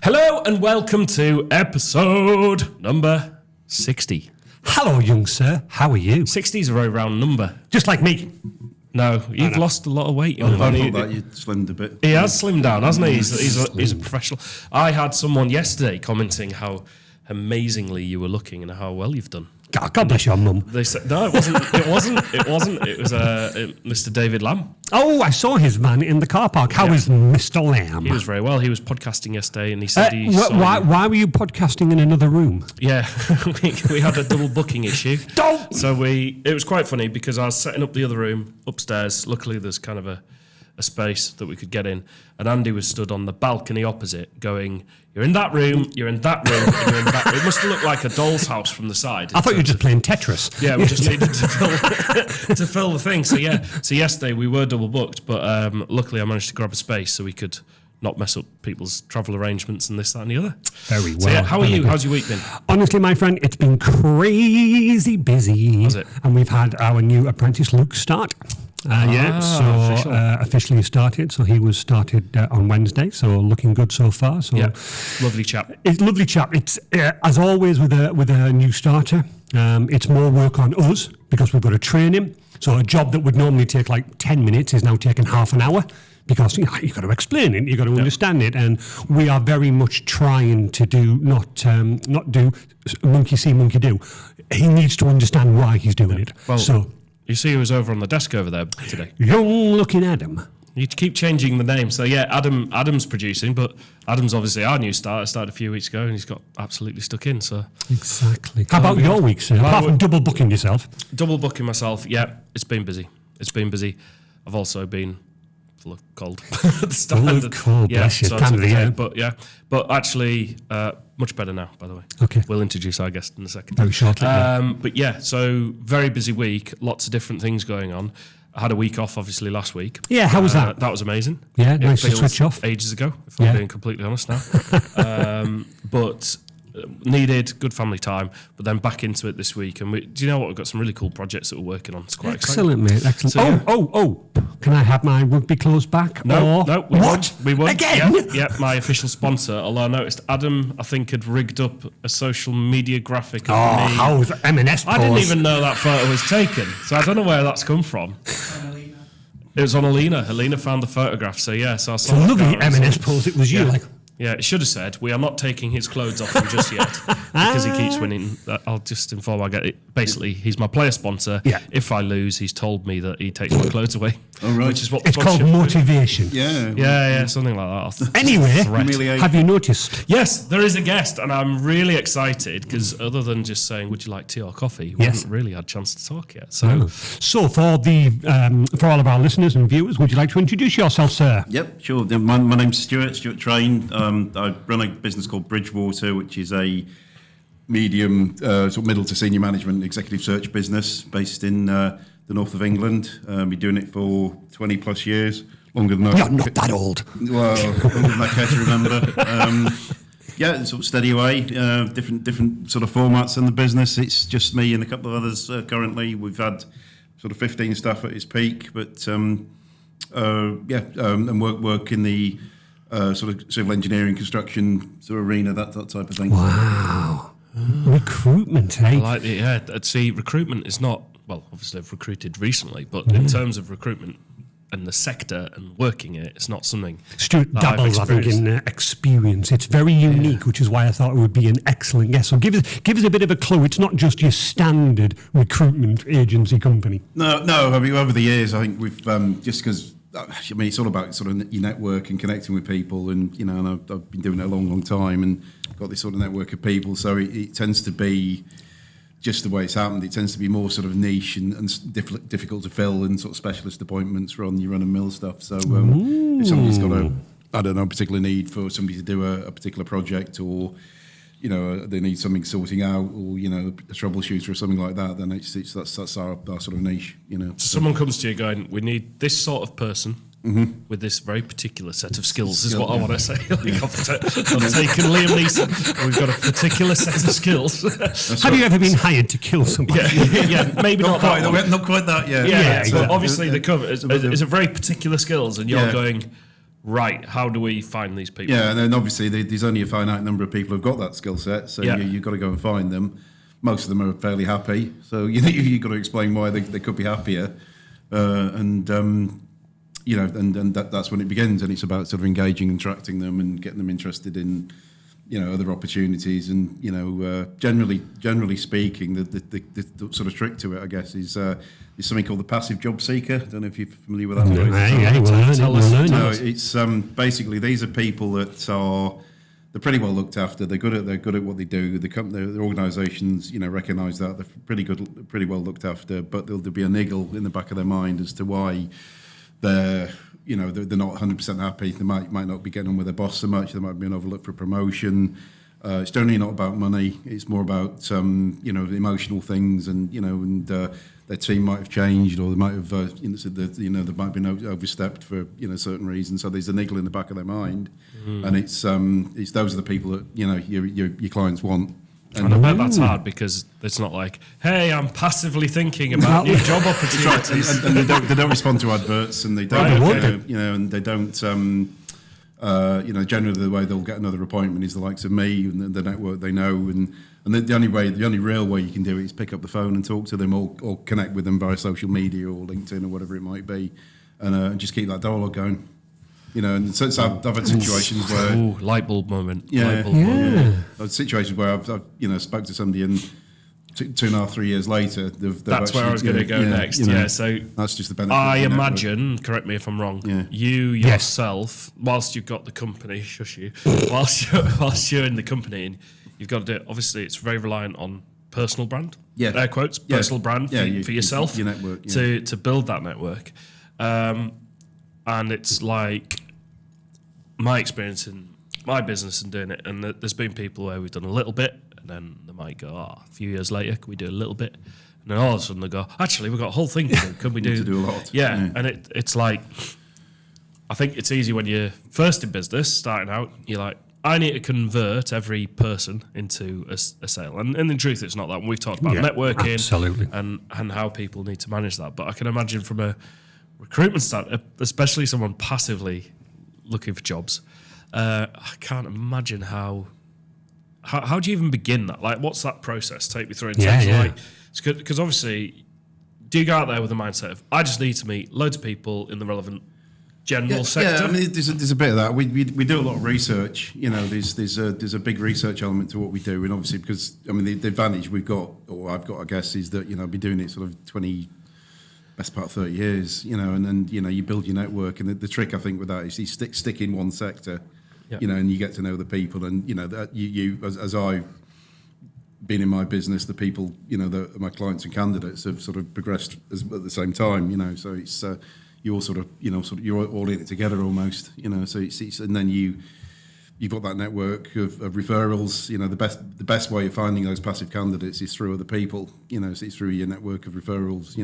Hello and welcome to episode number 60. Hello, young sir. How are you? 60 is a very round number. Just like me. No, you've lost a lot of weight. I thought that you slimmed a bit. He has slimmed down, hasn't he? He's a professional. I had someone yesterday commenting how amazingly you were looking and how well you've done. God bless your mum. They said no, it wasn't. It was Mr. David Lamb. Oh, I saw his van in the car park. How is Mr. Lamb? He was very well. He was podcasting yesterday, and he said he saw why were you podcasting in another room? Yeah, we had a double booking issue. Don't. So it was quite funny because I was setting up the other room upstairs. Luckily, there's kind of a space that we could get in, and Andy was stood on the balcony opposite, going, "You're in that room, you're in that room, and you're in that room." It must have looked like a doll's house from the side. I thought you were just playing Tetris. Yeah, we just needed to fill the thing. So yesterday we were double booked, but luckily I managed to grab a space so we could not mess up people's travel arrangements and this, that, and the other. Very well. So yeah, how are you? How's your week been? Honestly, my friend, it's been crazy busy. Was it? And we've had our new apprentice Luke start. Officially started. So he was started on Wednesday. So looking good so far. So yeah, lovely chap. It's lovely chap. It's as always with a new starter. It's more work on us because we've got to train him. So a job that would normally take like 10 minutes is now taking half an hour. Because you've got to explain it, you've got to understand it, and we are very much trying to do not do monkey see, monkey do. He needs to understand why he's doing it. Well, so you see, he was over on the desk over there today. Young looking Adam. You keep changing the name, so yeah, Adam's producing, but Adam's obviously our new starter. Started a few weeks ago, and he's got absolutely stuck in. So exactly. How about your week, sir? Apart from double booking yourself. Double booking myself, yeah. It's been busy. I've also been full of cold. Full of cold, bless you. Time of the year. But actually, much better now, by the way. Okay. We'll introduce our guest in a second. Very shortly. But yeah, so very busy week, lots of different things going on. I had a week off, obviously, last week. Yeah, how was that? That was amazing. Yeah, nice to switch off. Ages ago, if I'm being completely honest now. But needed good family time, but then back into it this week. And do you know what? We've got some really cool projects that we're working on. It's quite excellent, exciting. mate. Excellent. So, Can I have my rugby clothes back? No. We won't. Again? Yeah, my official sponsor. Although I noticed Adam, I think, had rigged up a social media graphic of me. How was M&S pose? I didn't even know that photo was taken, so I don't know where that's come from. It was on Alina. Alina found the photograph, so yeah. So I saw it's a lovely M&S pose. It was you, like. Yeah, it should have said, "We are not taking his clothes off him just yet," because he keeps winning. I'll just inform. I get it. Basically, he's my player sponsor. Yeah. If I lose, he's told me that he takes my clothes away. Oh, right. Which is what it's called motivation. Yeah, something like that. Anyway, have you noticed? Yes, there is a guest, and I'm really excited because other than just saying, "Would you like tea or coffee?" we haven't really had a chance to talk yet. So for all of our listeners and viewers, would you like to introduce yourself, sir? Yep, sure. My name's Stuart Train. I run a business called Bridgewater, which is a medium, sort of middle to senior management executive search business based in the north of England. Been doing it for 20 plus years, longer than You're not that old. Well, longer than I care to remember. Yeah, sort of steady away. Different sort of formats in the business. It's just me and a couple of others currently. We've had sort of 15 staff at its peak, but and work in the sort of civil engineering, construction sort of arena, that type of thing. Wow. Recruitment, eh? I like it, yeah. See, recruitment is not, well, obviously I've recruited recently, but in terms of recruitment and the sector and working it, it's not something Stuart dabbles, I think, in experience. It's very unique, which is why I thought it would be an excellent guest. So give us a bit of a clue. It's not just your standard recruitment agency company. No. I mean, over the years, I think we've just because. I mean, it's all about sort of your network and connecting with people, and and I've been doing it a long time, and got this sort of network of people. So it tends to be just the way it's happened. It tends to be more sort of niche and difficult to fill, and sort of specialist appointments rather than your run-of-mill stuff. So if somebody's got a particular need for somebody to do a particular project, or they need something sorting out, or a troubleshooter or something like that, then that's our sort of niche. So someone comes to you going, "We need this sort of person with this very particular set of skills," is what I want to say. I've taken Liam Neeson. We've got a particular set of skills. Have you ever been hired to kill somebody? Yeah, maybe not quite. That Not quite that. Yeah. So obviously the cover is a very particular skills, and you're going, right, how do we find these people? Yeah, and then obviously there's only a finite number of people who've got that skill set, so you've got to go and find them. Most of them are fairly happy, so you've got to explain why they could be happier, and that's when it begins, and it's about sort of engaging and attracting them and getting them interested in other opportunities, and generally speaking, the sort of trick to it, I guess, is something called the passive job seeker. I don't know if you're familiar with that. It's basically these are people that they're pretty well looked after. They're good at what they do. The organisations recognise that they're pretty well looked after, but there'll be a niggle in the back of their mind as to why they're not 100% happy. They might not be getting on with their boss so much. They might be overlooked for promotion. It's generally not about money. It's more about the emotional things, and their team might have changed, or they might have they might have been overstepped for certain reasons. So there's a niggle in the back of their mind, and it's those are the people that your clients want. And I bet that's hard, because it's not like, hey, I'm passively thinking about new job opportunities. and they don't respond to adverts, and they don't, and they don't, generally the way they'll get another appointment is the likes of me and the network they know, and the only real way you can do it is pick up the phone and talk to them, or connect with them via social media or LinkedIn or whatever it might be, and just keep that dialogue going. And so I've had situations where light bulb moment. Yeah, moment. I've had situations where I've spoke to somebody, and 2.5-3 years later, that's where I was going to go next. So that's just the benefit. I imagine, correct me if I'm wrong. Yeah. You yourself, whilst you've got the company, whilst you're in the company, and you've got to do it. Obviously, it's very reliant on personal brand. Yeah, air quotes, personal brand for yourself, your network, to build that network. And it's like my experience in my business and doing it, and there's been people where we've done a little bit, and then they might go, a few years later, can we do a little bit? And then all of a sudden they go, actually, we've got a whole thing to do. Can we do? to do a lot. Yeah, and it's like, I think it's easy when you're first in business, starting out, you're like, I need to convert every person into a sale. And in truth, it's not that. And we've talked about networking absolutely. And how people need to manage that. But I can imagine from a recruitment start, especially someone passively looking for jobs, I can't imagine how do you even begin that? Like, what's that process? Take me through. Because obviously, do you go out there with the mindset of, I just need to meet loads of people in the relevant general sector? Yeah, I mean, there's a bit of that. We do a lot of research. There's a big research element to what we do, and obviously because the advantage we've got, or I've got, I guess, is that I've been doing it sort of best part of 30 years, and then you build your network, and the trick I think with that is you stick in one sector, and you get to know the people, and that you as I've been in my business, the people my clients and candidates have sort of progressed at the same time, so it's you all sort of you're all in it together almost, so it's and then you've got that network of referrals. The best way of finding those passive candidates is through other people, so it's through your network of referrals.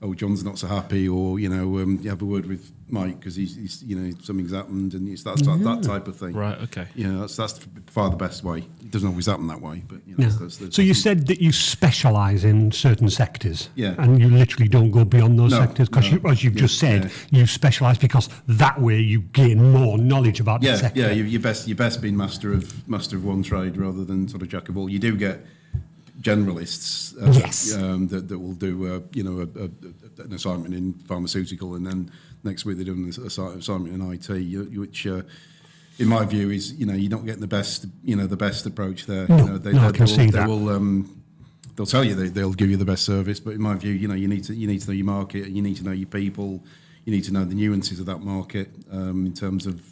Oh, John's not so happy, or you have a word with Mike because he's something's happened, and it's that type of thing. Right. Okay. That's far the best way. It doesn't always happen that way, but So you said that you specialise in certain sectors, yeah, and you literally don't go beyond those sectors, because as you've just said, you specialise because that way you gain more knowledge about the sector. Yeah, you're best being master of one trade rather than sort of jack of all. You do get generalists that will do an assignment in pharmaceutical, and then next week they're doing an assignment in IT, which in my view is you're not getting the best approach there. I can see that. They'll tell you they'll give you the best service, but in my view, you need to know your market, you need to know your people, you need to know the nuances of that market in terms of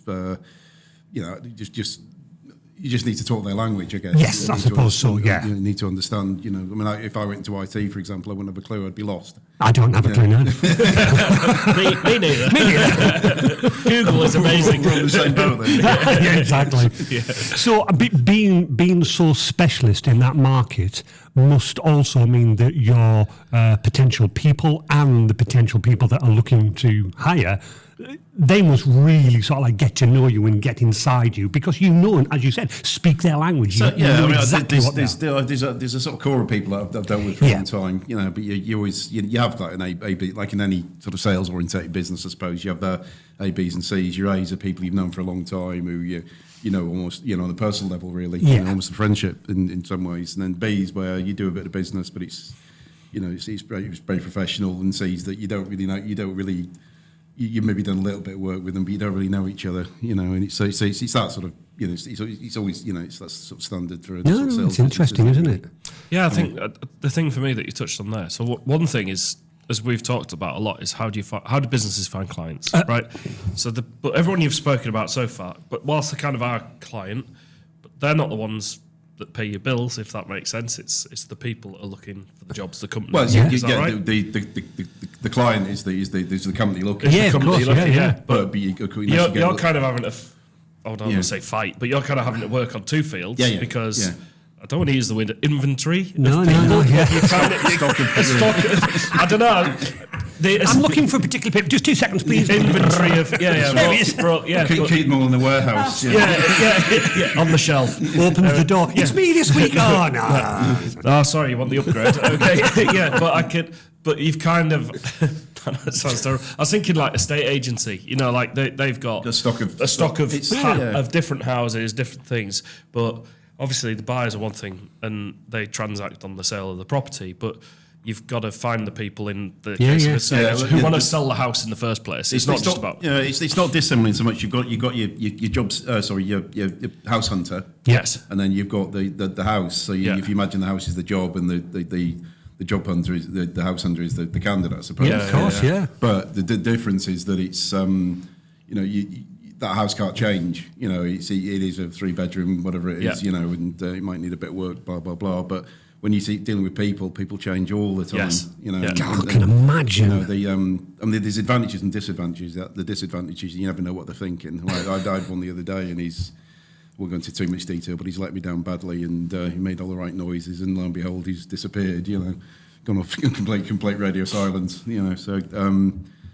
you just need to talk their language, I guess. Yes, I suppose so, yeah. You need to understand, if I went into IT, for example, I wouldn't have a clue, I'd be lost. I don't have a clue now. me neither. Google is amazing. We're on the same boat then. Yeah, exactly. Yeah. So being so specialist in that market, must also mean that your potential people and the potential people that are looking to hire, they must really sort of like get to know you and get inside you, because you know, and as you said, speak their language. So, you know exactly there's a sort of core of people that I've dealt with for a long time, you know. But you always you have like an A/B, like in any sort of sales orientated business, I suppose. You have the A, B's, and C's. Your A's are people you've known for a long time, who you know almost on a personal level, really, you know, almost a friendship in some ways. And then B's where you do a bit of business, but it's it's very professional, and C's that you don't really know, you maybe done a little bit of work with them, but you don't really know each other, you know. And it's that sort of, it's always, it's that sort of standard for a sort of sales. It's interesting, isn't it? Yeah, I think the thing for me that you touched on there. So one thing is, as we've talked about a lot, is how do businesses find clients, right? So but everyone you've spoken about so far, but whilst they're kind of our client, but they're not the ones that pay your bills, if that makes sense. It's the people that are looking for the jobs, the company. Well, right? the client is the company looking. Yeah, of course, But you're kind of having to, I don't want to say fight, but you're kind of having to work on two fields because I don't want to use the word inventory. No. I don't know. I'm looking for a particular paper. Just 2 seconds, please. Inventory of keep them all in the warehouse. On the shelf. Opens the door. It's me this week. Oh no. Oh, sorry, you want the upgrade? Okay, but you've kind of. That sounds terrible. I was thinking like estate agency. You know, like they've got a stock of different houses, different things, but. Obviously, the buyers are one thing, and they transact on the sale of the property. But you've got to find the people in the case of a sale who want to sell the house in the first place. It's not just about. It's not dissimilar so much. You've got your jobs. Your house hunter. Yes. And then you've got the house. So if you imagine the house is the job, and the job hunter is the house hunter is the candidate, I suppose. Yeah, of course. Yeah. But the difference is that it's that house can't change. You know, it is a 3-bedroom, whatever it is. You know, and it might need a bit of work, blah blah blah. But when you see dealing with people change all the time. Yes. You know, I can imagine. You know, there's advantages and disadvantages. The disadvantages, you never know what they're thinking. I died one the other day, and we'll go into too much detail, but he's let me down badly, and he made all the right noises, and lo and behold, he's disappeared. You know, gone off complete radio silence. You know, so.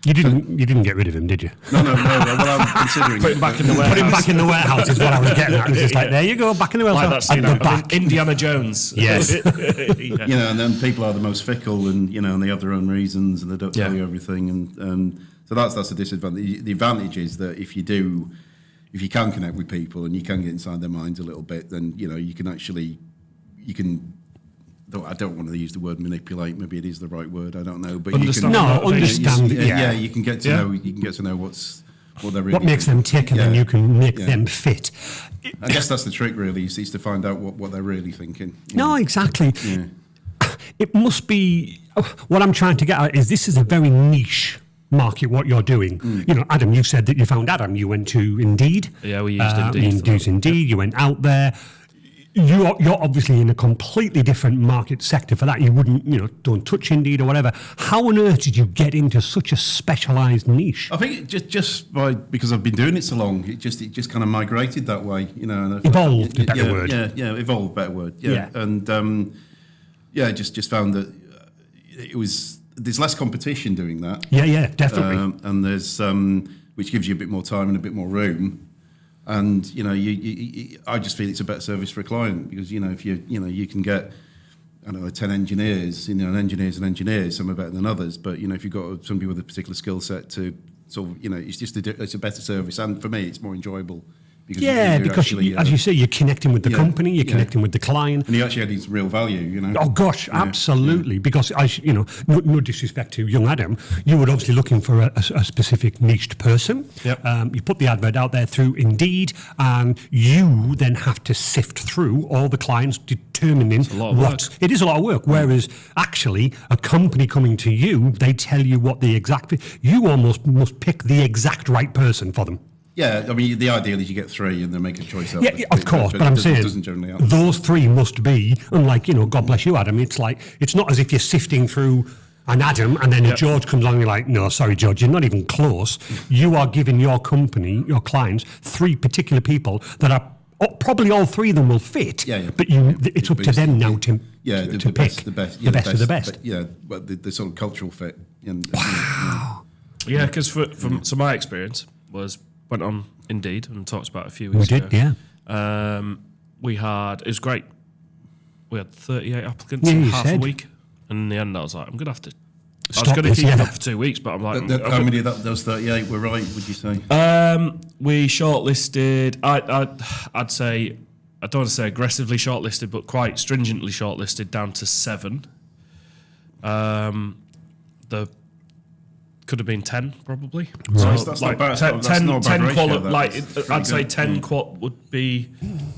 You didn't get rid of him, did you? No. Well, I'm considering put him back in the warehouse. Put him back in the warehouse is what I was getting at. It was just like, there you go, back in the warehouse. Like that's, back. Indiana Jones. Yes. You know, and then people are the most fickle, and and they have their own reasons, and they don't tell you everything, and so that's the disadvantage. The advantage is that if you can connect with people and you can get inside their minds a little bit, then you can. Though I don't want to use the word manipulate. Maybe it is the right word. I don't know. But understand. You can get to know. You can get to know what they're really. What makes them tick, and then you can make them fit. I guess that's the trick, really, is to find out what they're really thinking. No, exactly. Yeah. It must be. What I'm trying to get at is this is a very niche market, what you're doing. You know, Adam, you said that you found Adam. You went to Indeed. Yeah, we used Indeed. You went out there. You're obviously in a completely different market sector for that. You wouldn't, don't touch Indeed or whatever. How on earth did you get into such a specialised niche? I think just because I've been doing it so long, it just kind of migrated that way, And evolved, a better word. Yeah, evolved, better word. Yeah. And just found that there's less competition doing that. Yeah, definitely. And there's which gives you a bit more time and a bit more room. And I just feel it's a better service for a client, because if you can get 10 engineers, and engineers, some are better than others, but if you've got somebody with a particular skill set to sort of it's a better service, and for me it's more enjoyable. Because as you say, you're connecting with the company, you're connecting with the client, and you're actually adding some real value. Oh gosh, absolutely. Because no disrespect to young Adam, you were obviously looking for a specific niched person. Yep. You put the advert out there through Indeed, and you then have to sift through all the clients, determining what it is a lot of work. Whereas actually, a company coming to you, they tell you what you almost must pick the exact right person for them. Yeah, I mean, the ideal is you get 3 and then make a choice out of it. Of course, but I'm saying those 3 must be, unlike, God bless you, Adam, it's not as if you're sifting through an Adam and then George comes along and you're like, no, sorry, George, you're not even close. You are giving your company, your clients, 3 particular people that are probably all three of them will fit. Yeah, yeah. But it's up to them now to pick the best of the best. But, yeah, but the sort of cultural fit. Yeah, because so my experience went on Indeed and talked about a few weeks We ago. did, yeah. It was great. We had 38 applicants Yeah, in you half a said. week. And in the end, I was like, I'm going to have to. I was Stop going to this, keep it yeah. up for 2 weeks, but I'm like, How many of those 38 were right, would you say? we shortlisted. I'd say, I don't want to say aggressively shortlisted, but quite stringently shortlisted down to 7. The could have been 10 probably. Right. So That's like not bad. 10, That's not a bad 10 ratio, that. like That's I'd pretty say good. 10 would be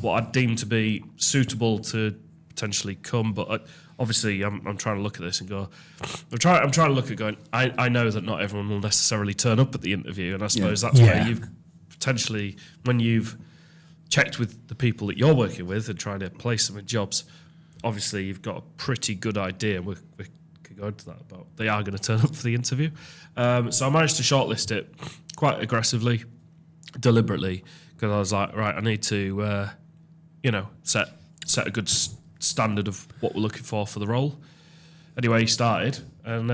what I'd deem to be suitable to potentially come, but obviously I'm trying to look at this and go. I'm trying to look at going. I know that not everyone will necessarily turn up at the interview, and I suppose that's where you've potentially, when you've checked with the people that you're working with and trying to place them in jobs, obviously you've got a pretty good idea. We could go into that about they are going to turn up for the interview. So I managed to shortlist it quite aggressively, deliberately, because I was like, right, I need to, set a good standard of what we're looking for the role. Anyway, he started, and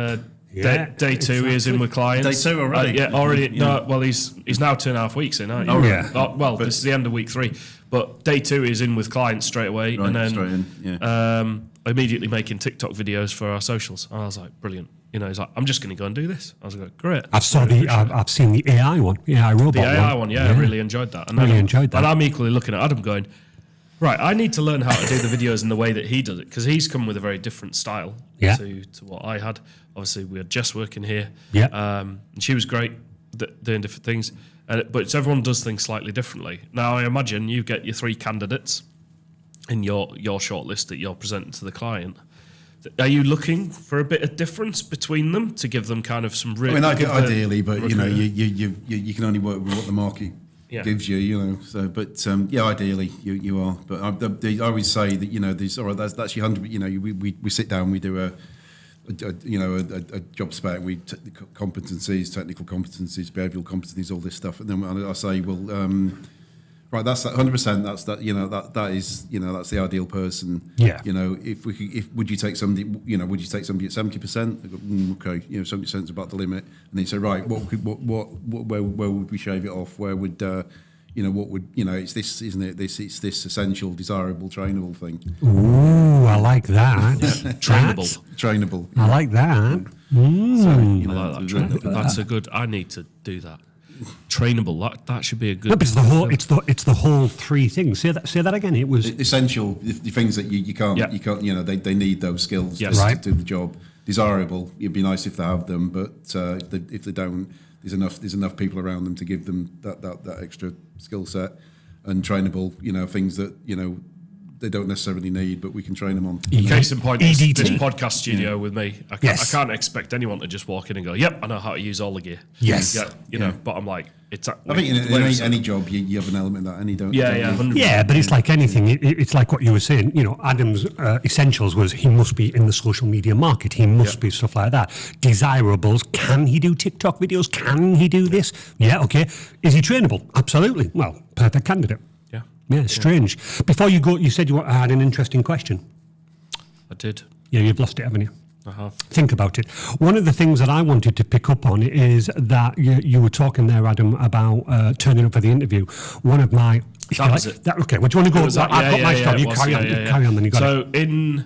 day 2 he is in with clients. Day 2 already? Already. No, well, he's now 2.5 weeks in, aren't you? Oh, yeah. Well, this is the end of week 3, but day 2 is in with clients straight away, Right, and then straight in, yeah. Immediately making TikTok videos for our socials. And I was like, brilliant. He's like, I'm just going to go and do this. I was like, great. I've seen the AI one, AI robot The AI one, yeah, I really enjoyed that. And And I'm equally looking at Adam going, right, I need to learn how to do the videos in the way that he does it, because he's come with a very different style to what I had. Obviously, we had Jess working here, and she was great doing different things. But everyone does things slightly differently. Now, I imagine you get your 3 candidates in your shortlist that you're presenting to the client. Are you looking for a bit of difference between them to give them kind of some real? Ideally, but you can only work with what the market gives you, So, but ideally you are. But I always say that there's all right. That's your 100. We sit down, we do a job spec, we technical competencies, behavioural competencies, all this stuff, and then I say, well. Right, that's 100%. That's that is that's the ideal person. Yeah. Would you take somebody? Would you take somebody at 70%? Okay, 70% is about the limit. And then say, right, where would we shave it off? Where would what would it's this, isn't it? It's this essential, desirable, trainable thing. Ooh, I like that. Trainable. I like that. So, I like that. That's a good. I need to do that. Trainable. That should be a good. No, but it's the whole 3 things. Say that again. It was essential. The things that you can't. They need those skills to do the job. Desirable. It'd be nice if they have them, but if they don't, there's enough people around them to give them that extra skill set. And trainable. Things that they don't necessarily need, but we can train them on. Case in point, this podcast studio with me. I can't expect anyone to just walk in and go, "Yep, I know how to use all the gear." Yes, But I'm like, it's. I think in any job you have an element of that. Any don't. Yeah. 100%. Yeah, but it's like anything. It's like what you were saying. Adam's essentials was he must be in the social media market. He must be stuff like that. Desirables. Can he do TikTok videos? Can he do this? Yeah. Okay. Is he trainable? Absolutely. Well, perfect candidate. Yeah, strange. Before you go, you said you had an interesting question. I did. Yeah, you've lost it, haven't you? I have. Think about it. One of the things that I wanted to pick up on is that you were talking there, Adam, about turning up for the interview. One of my... That was it. Okay, well, do you want to go? I've got my story. You carry on, then you got it.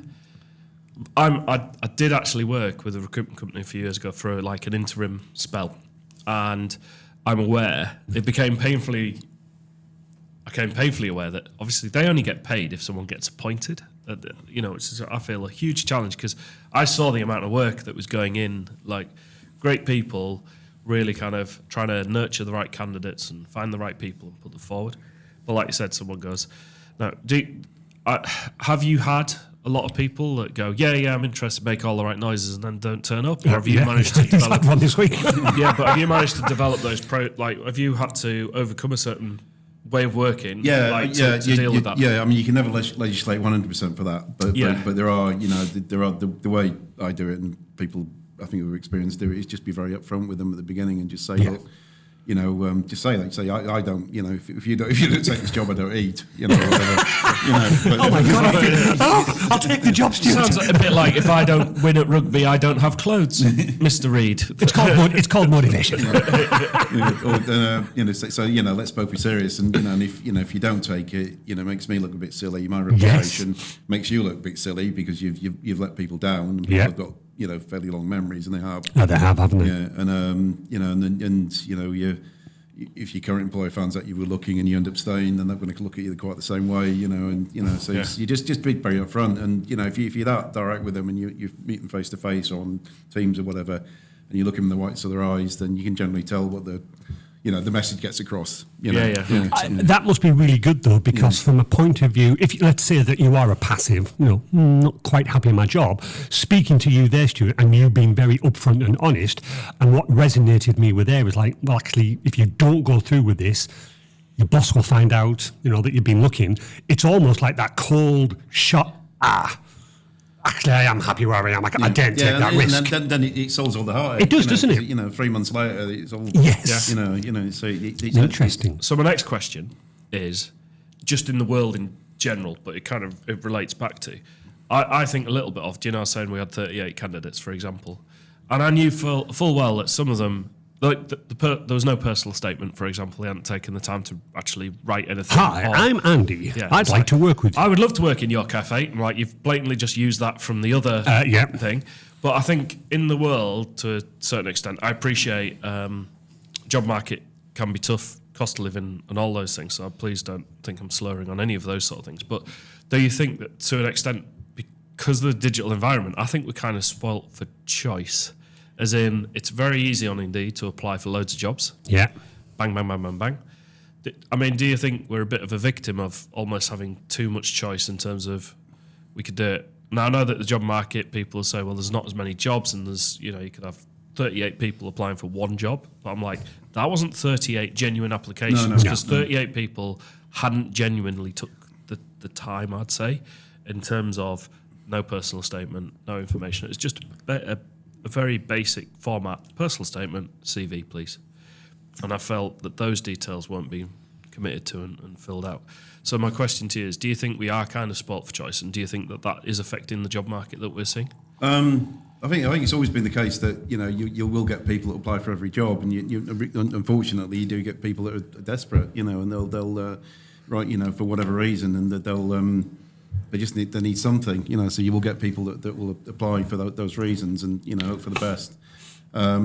I did actually work with a recruitment company a few years ago for like an interim spell, and I'm aware it became painfully aware that obviously they only get paid if someone gets appointed. It's I feel a huge challenge because I saw the amount of work that was going in, like great people really kind of trying to nurture the right candidates and find the right people and put them forward. But like you said, someone goes, no, have you had a lot of people that go, yeah, I'm interested, make all the right noises and then don't turn up? Or have you managed to develop one this week? Yeah, but have you managed to develop those have you had to overcome a certain way of working, to deal with that? Yeah, I mean, you can never legislate 100% for that, but there are, the way I do it, and people I think who are experienced do it, is just be very upfront with them at the beginning and just say, look, just say that. Say I don't. If you don't take this job, I don't eat. Whatever. But, Oh my God! I'll take the job, Stuart. Sounds a bit like if I don't win at rugby, I don't have clothes, Mr. Reed. It's called motivation. Let's both be serious. And if you don't take it, makes me look a bit silly. My reputation makes you look a bit silly because you've let people down. And people have got fairly long memories, and they have. Oh, they have, haven't they? Yeah, and if your current employer finds out you were looking and you end up staying, then they're going to look at you quite the same way, So you just be very upfront, and if you're that direct with them and you meet them face to face or on Teams or whatever, and you look them in the whites of their eyes, then you can generally tell what the message gets across. That must be really good though, because from a point of view, if let's say that you are a passive, not quite happy in my job, speaking to you there, Stuart, and you being very upfront and honest, and what resonated me with there is like, well, actually, if you don't go through with this, your boss will find out, that you've been looking. It's almost like that cold shot. Actually, I am happy where I am. I can't take that risk. And then it solves all the heartache. It does, doesn't it? 3 months later, it's all. Yes. So it's Interesting. So my next question is just in the world in general, but it relates back to. I think a little bit of. I was saying we had 38 candidates, for example, and I knew full well that some of them. Like there was no personal statement, for example. They hadn't taken the time to actually write anything. Hi, I'm Andy. I'd like to work with you. I would love to work in your cafe. Right, you've blatantly just used that from the other thing. But I think in the world, to a certain extent, I appreciate job market can be tough, cost of living and all those things. So please don't think I'm slurring on any of those sort of things. But do you think that to an extent, because of the digital environment, I think we're kind of spoilt for choice? As in, it's very easy on Indeed to apply for loads of jobs. Yeah. Bang, bang, bang, bang, bang. I mean, do you think we're a bit of a victim of almost having too much choice in terms of we could do it? Now, I know that the job market, people will say, well, there's not as many jobs and there's, you could have 38 people applying for one job. But I'm like, that wasn't 38 genuine applications because 38 people hadn't genuinely took the time, I'd say, in terms of no personal statement, no information. It's just a very basic format, personal statement, CV, please. And I felt that those details weren't being committed to and filled out. So my question to you is, do you think we are kind of spoilt for choice, and do you think that is affecting the job market that we're seeing? I think it's always been the case that you will get people that apply for every job, and you unfortunately you do get people that are desperate, and they'll for whatever reason, and that they'll. They need something, so you will get people that will apply for those reasons and hope for the best. I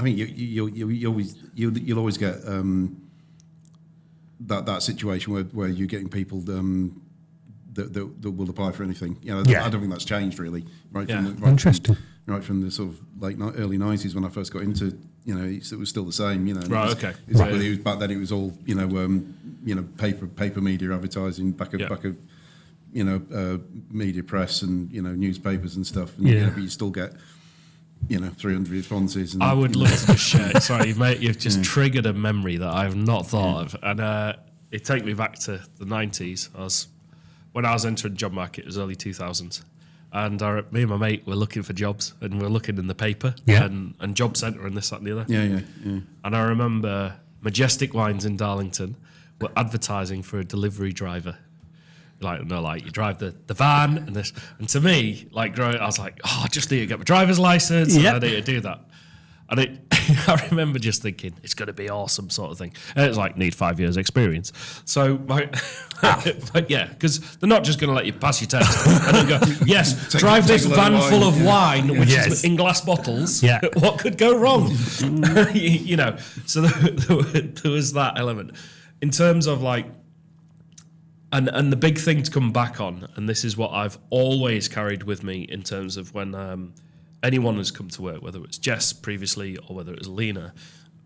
think you'll always get that situation where you're getting people that will apply for anything. I don't think that's changed really. Interesting. Right from the sort of early 90s when I first got into, it was still the same. Right. Okay. It was back then. It was all paper media advertising back of. Media press and newspapers and stuff, and, but you still get 300 responses. And, I would love to just share. Sorry, you've just triggered a memory that I've not thought of, and it takes me back to the 90s. When I was entering the job market, it was early 2000s, and me and my mate were looking for jobs, and we're looking in the paper and Job Centre and this, that, and the other. Yeah. And I remember Majestic Wines in Darlington were advertising for a delivery driver. You drive the van and this. And to me, growing, I was like, I just need to get my driver's license and I need to do that. And I remember just thinking, it's going to be awesome sort of thing. And it's need 5 years experience. So, because they're not just going to let you pass your test and then go, yes, drive this van full of wine, which is in glass bottles. Yeah. What could go wrong? So there was that element. In terms of And the big thing to come back on, and this is what I've always carried with me in terms of when anyone has come to work, whether it's Jess previously or whether it's Lena,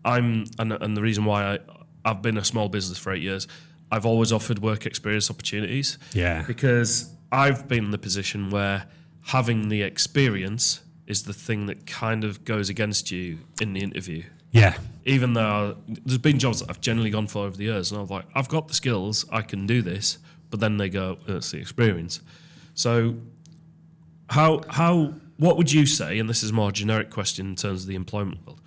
and the reason why I've been a small business for 8 years, I've always offered work experience opportunities. Yeah. Because I've been in the position where having the experience is the thing that kind of goes against you in the interview. Yeah. Even though there's been jobs that I've generally gone for over the years, and I'm like, I've got the skills, I can do this, but then they go, that's the experience. So what would you say, and this is a more generic question in terms of the employment world,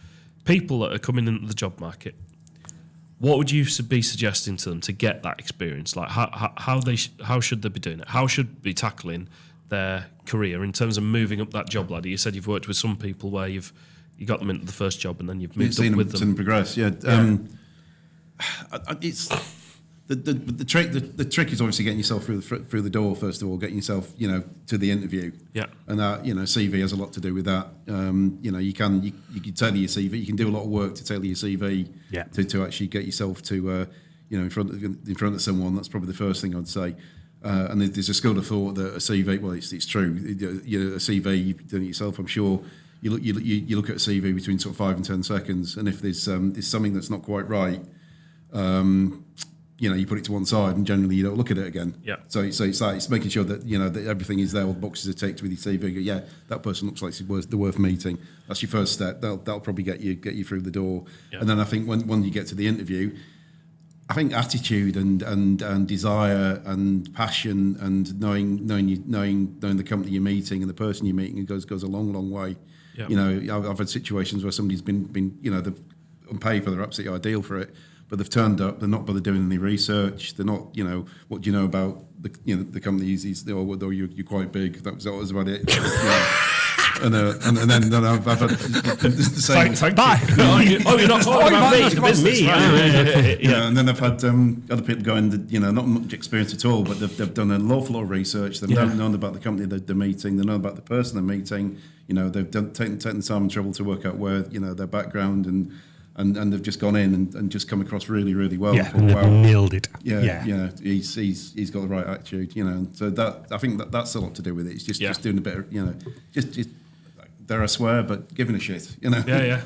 people that are coming into the job market, what would you be suggesting to them to get that experience? Like how should they be doing it? How should they be tackling their career in terms of moving up that job ladder? You said you've worked with some people where you got them into the first job and then you've moved up with them. Seen them progress. Yeah. It's the trick is obviously getting yourself through the door first of all, getting yourself to the interview. Yeah. And that CV has a lot to do with that. You can tailor your CV. You can do a lot of work to tailor your CV. Yeah. To actually get yourself to in front of someone. That's probably the first thing I'd say. And there's a school of thought that a CV. Well, it's true. A CV you've done it yourself. I'm sure. You look at a CV between sort of 5 and 10 seconds, and if there's something that's not quite right, you put it to one side, and generally you don't look at it again. Yeah. So it's making sure that that everything is there, all the boxes are ticked with your CV. You go, yeah, that person looks like they're worth meeting. That's your first step. That'll probably get you through the door. Yeah. And then I think when you get to the interview, I think attitude and desire and passion and knowing the company you're meeting and the person you're meeting goes a long way. Yeah. I've had situations where somebody's been on paper they're absolutely ideal for it, but they've turned up. They're not bothered doing any research. They're not, what do you know about the company? You're quite big. That was about it. And then I've had the same. Thank you. You're not talking about me. Business, right? Yeah. And then I've had other people going, not much experience at all, but they've done an awful lot of research. They've known about the company they're meeting. They know about the person they're meeting. They've taken the time and trouble to work out where their background and they've just gone in and just come across really, really well. Yeah, and they've nailed it. Yeah. He's got the right attitude. So that I think that's a lot to do with it. It's just doing a bit of just dare I swear, but giving a shit. Yeah.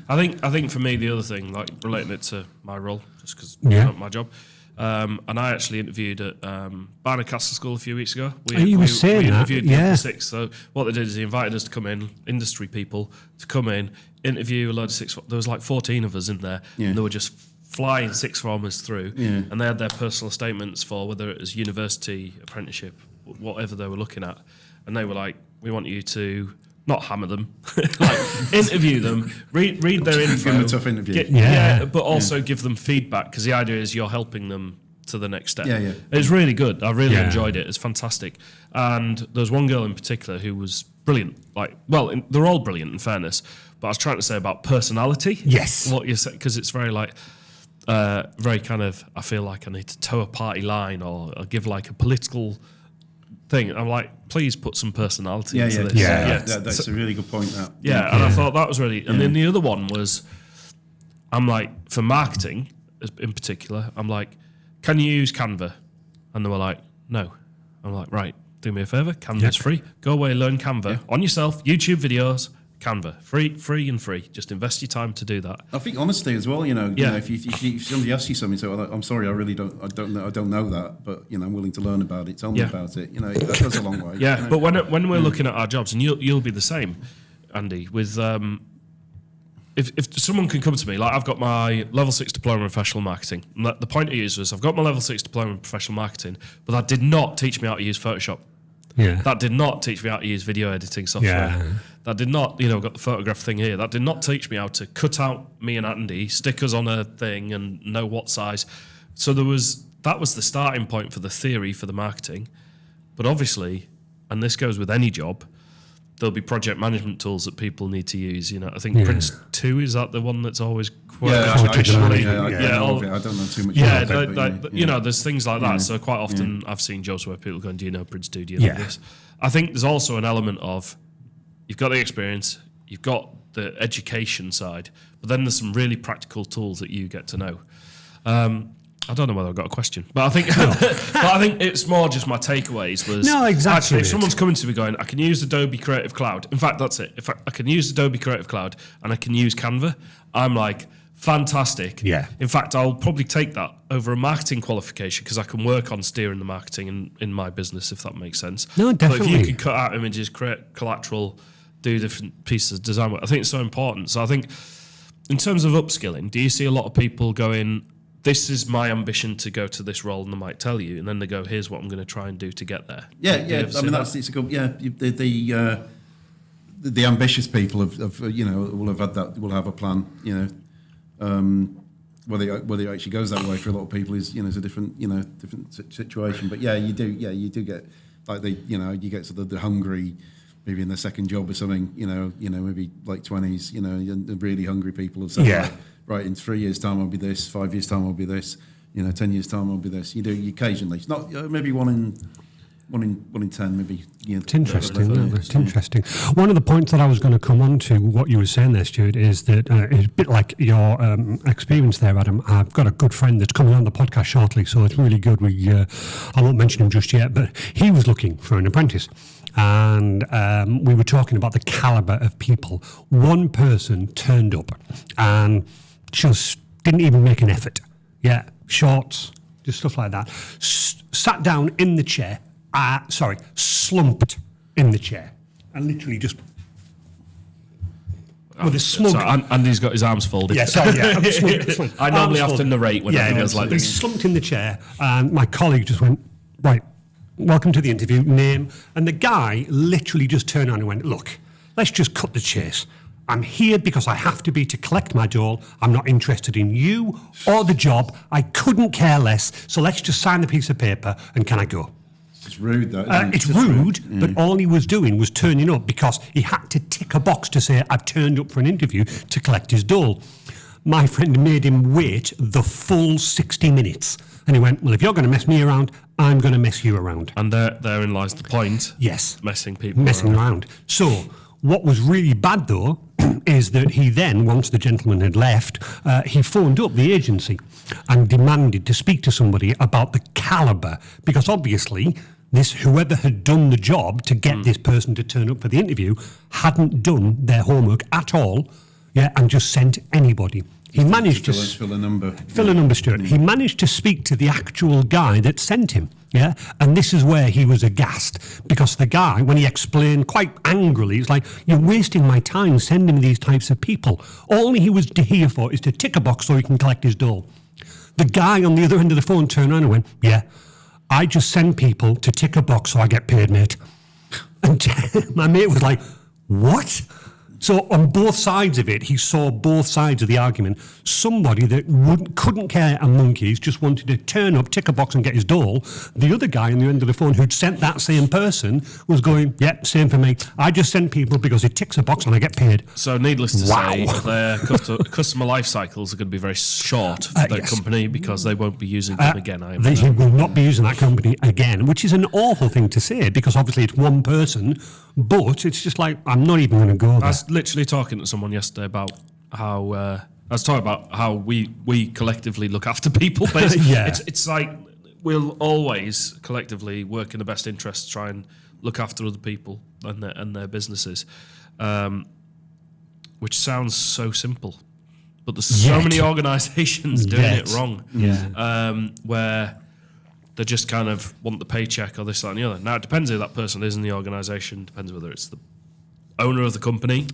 I think for me the other thing, like relating it to my role, just because it's not my job. And I actually interviewed at Barnard Castle School a few weeks ago. We interviewed the upper sixth. So what they did is they invited us to come in, industry people, to come in, interview a load of sixth. There was like 14 of us in there, and they were just flying sixth formers through, and they had their personal statements for whether it was university, apprenticeship, whatever they were looking at, and they were like, "We want you to." Not hammer them, like interview them, read their info. Give them a tough interview. But also give them feedback, because the idea is you're helping them to the next step. Yeah. It's really good. I really enjoyed it. It's fantastic. And there was one girl in particular who was brilliant. They're all brilliant in fairness, but I was trying to say about personality. Yes. What you said, because it's very very kind of, I feel like I need to toe a party line or give like a political thing. I'm like, please put some personality into this. That's a really good point. That. And I thought that was really. And then the other one was, I'm like, for marketing in particular, I'm like, can you use Canva? And they were like, no. I'm like, right, do me a favor. Canva's free. Go away, learn Canva on yourself. YouTube videos. Canva, free. Just invest your time to do that. I think honesty as well. If somebody asks you something, so I'm sorry, I don't know that, but I'm willing to learn about it. Tell me about it. That goes a long way. Yeah, but when we're looking at our jobs, and you'll be the same, Andy. With if someone can come to me, like I've got my level 6 diploma in professional marketing. And the point I used was I've got my level 6 diploma in professional marketing, but that did not teach me how to use Photoshop. Yeah. That did not teach me how to use video editing software. Yeah. That did not, got the photograph thing here. That did not teach me how to cut out me and Andy, stick us on a thing and know what size. So that was the starting point for the theory for the marketing. But obviously, and this goes with any job, there'll be project management tools that people need to use. I think Prince 2, is that the one that's always quite traditionally? I don't know too much about it. There's things like that. So quite often I've seen jobs where people going, do you know Prince 2, do you know this? I think there's also an element of, you've got the experience, you've got the education side, but then there's some really practical tools that you get to know. I don't know whether I've got a question, but I think it's more just my takeaways was. No, exactly. Actually, if someone's coming to me going, I can use Adobe Creative Cloud. In fact, that's it. If I can use Adobe Creative Cloud and I can use Canva, I'm like, fantastic. Yeah. In fact, I'll probably take that over a marketing qualification, because I can work on steering the marketing in my business, if that makes sense. No, definitely. But if you can cut out images, create collateral, do different pieces of design work, I think it's so important. So I think in terms of upskilling, do you see a lot of people going, this is my ambition to go to this role, and they might tell you, and then they go, here's what I'm going to try and do to get there? It's a good. the ambitious people have will have had that, will have a plan. Whether it actually goes that way for a lot of people is is a different situation. But you do get like you get sort of the hungry, maybe in their second job or something. Maybe late 20s. And the really hungry people have said, right, in 3 years' time I'll be this, 5 years' time I'll be this. 10 years' time I'll be this. You occasionally. It's not maybe one in 10, maybe. It's interesting. It's interesting. One of the points that I was going to come on to, what you were saying there, Stuart, is that it's a bit like your experience there, Adam. I've got a good friend that's coming on the podcast shortly, so it's really good. I won't mention him just yet, but he was looking for an apprentice. And we were talking about the calibre of people. One person turned up and just didn't even make an effort. Yeah, shorts, just stuff like that. Sat down in the chair. Slumped in the chair and literally just with a smug. So Andy's got his arms folded. Yeah, sorry, yeah. Slumped. I normally have to narrate when it feels like this. He slumped in the chair, and my colleague just went, right, welcome to the interview, name. And the guy literally just turned on and went, look, let's just cut the chase. I'm here because I have to be to collect my dole. I'm not interested in you or the job. I couldn't care less. So let's just sign the piece of paper and can I go? It's rude, though. Isn't it? It's rude, but all he was doing was turning up because he had to tick a box to say, I've turned up for an interview to collect his dole. My friend made him wait the full 60 minutes. And he went, well, if you're going to mess me around, I'm going to mess you around. And therein lies the point. Yes. Messing people around. So what was really bad, though, is that he then, once the gentleman had left, he phoned up the agency and demanded to speak to somebody about the calibre, because obviously whoever had done the job to get this person to turn up for the interview hadn't done their homework at all, and just sent anybody. He managed to fill a number. Fill a number, Stuart. He managed to speak to the actual guy that sent him. Yeah, and this is where he was aghast, because the guy, when he explained quite angrily, he's like, "You're wasting my time sending me these types of people. All he was here for is to tick a box so he can collect his dole." The guy on the other end of the phone turned around and went, "Yeah, I just send people to tick a box so I get paid, mate." And my mate was like, "What?" So on both sides of it, he saw both sides of the argument. Somebody that couldn't care a monkeys, just wanted to turn up, tick a box and get his dole. The other guy on the end of the phone who'd sent that same person was going, yeah, same for me. I just send people because it ticks a box and I get paid. So needless to say, their customer life cycles are going to be very short for that company, because they won't be using them again. They will not be using that company again, which is an awful thing to say, because obviously it's one person, but it's just like, I'm not even going to go there. I was literally talking to someone yesterday about how we collectively look after people. Basically. Yeah. It's like we'll always collectively work in the best interest to try and look after other people and their businesses, which sounds so simple, but there's so many organisations doing it wrong. Where they just kind of want the paycheck or this, that and the other. Now, it depends who that person is in the organisation, depends whether it's the owner of the company,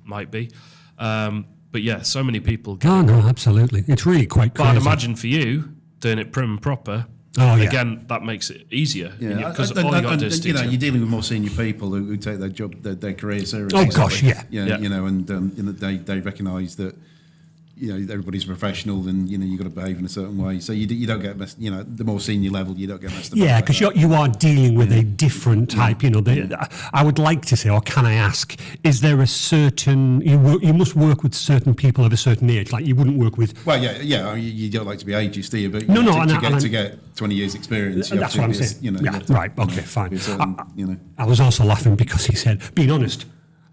might be. But yeah, so many people get no, absolutely. It's really quite crazy. But I'd imagine for you, doing it prim and proper, again, that makes it easier. Because all you got to do is you're dealing with more senior people who take their job, their career seriously. Oh gosh, they recognise that everybody's a professional, and you've got to behave in a certain way. So you don't get messed. The more senior level, you don't get messed about. Yeah, because you are dealing with a different type. I would like to say, or can I ask, is there a certain you must work with certain people of a certain age? Like you wouldn't work with. Well, yeah. I mean, you don't like to be ageist, do you? But to get 20 years experience, you that's have what to I'm saying. Yeah, right. Okay, fine. Certain, I was also laughing because he said, being honest.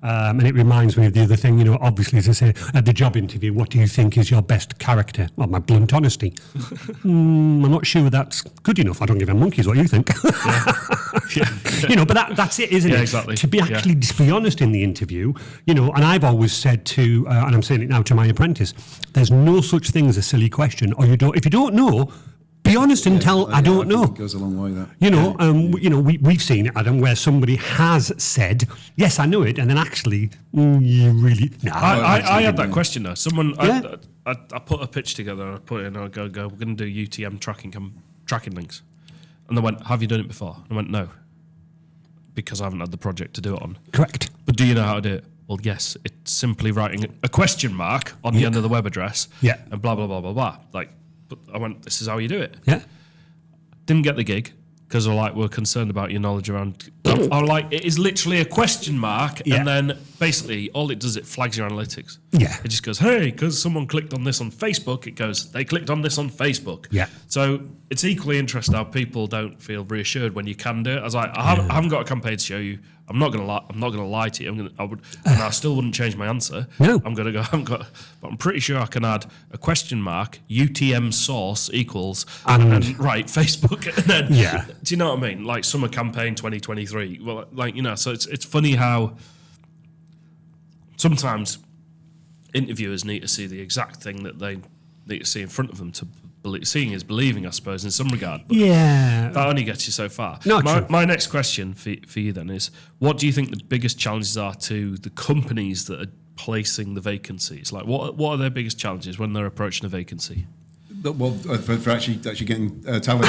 And it reminds me of the other thing, obviously, as I say, at the job interview, what do you think is your best character? Well, my blunt honesty. I'm not sure that's good enough. I don't give a monkeys what you think. But that's it, isn't it? Exactly. To be to be honest in the interview, and I've always said to, and I'm saying it now to my apprentice, there's no such thing as a silly question, or if you don't know, be honest and tell, I don't know. It goes a long way, that. We've seen it, Adam, where somebody has said, yes, I know it, and then actually, you really... No, I had that question, though. Someone, I put a pitch together, and I put it in, and I go, we're going to do UTM tracking links. And they went, have you done it before? And I went, no, because I haven't had the project to do it on. Correct. But do you know how to do it? Well, yes, it's simply writing a question mark on the end of the web address. Yeah. And blah, blah, blah, blah, blah. Like, but I went, this is how you do it. Yeah. Didn't get the gig because we're concerned about your knowledge around. I'm like, it is literally a question mark, and then basically all it does, it flags your analytics. Yeah. It just goes, hey, because someone clicked on this on Facebook, it goes, they clicked on this on Facebook. Yeah. So it's equally interesting how people don't feel reassured when you can do it. I was like, I haven't got a campaign to show you. I'm not gonna lie. I'm not gonna lie to you. I still wouldn't change my answer. No. I'm gonna go. But I'm pretty sure I can add a question mark. UTM source equals and right Facebook. And then, do you know what I mean? Like summer campaign 2023. Well, like So it's funny how sometimes interviewers need to see the exact thing that they need to see in front of them to. Seeing is believing, I suppose, in some regard. But that only gets you so far. My next question for you then is, what do you think the biggest challenges are to the companies that are placing the vacancies? Like, what are their biggest challenges when they're approaching a vacancy? Well, for actually getting talent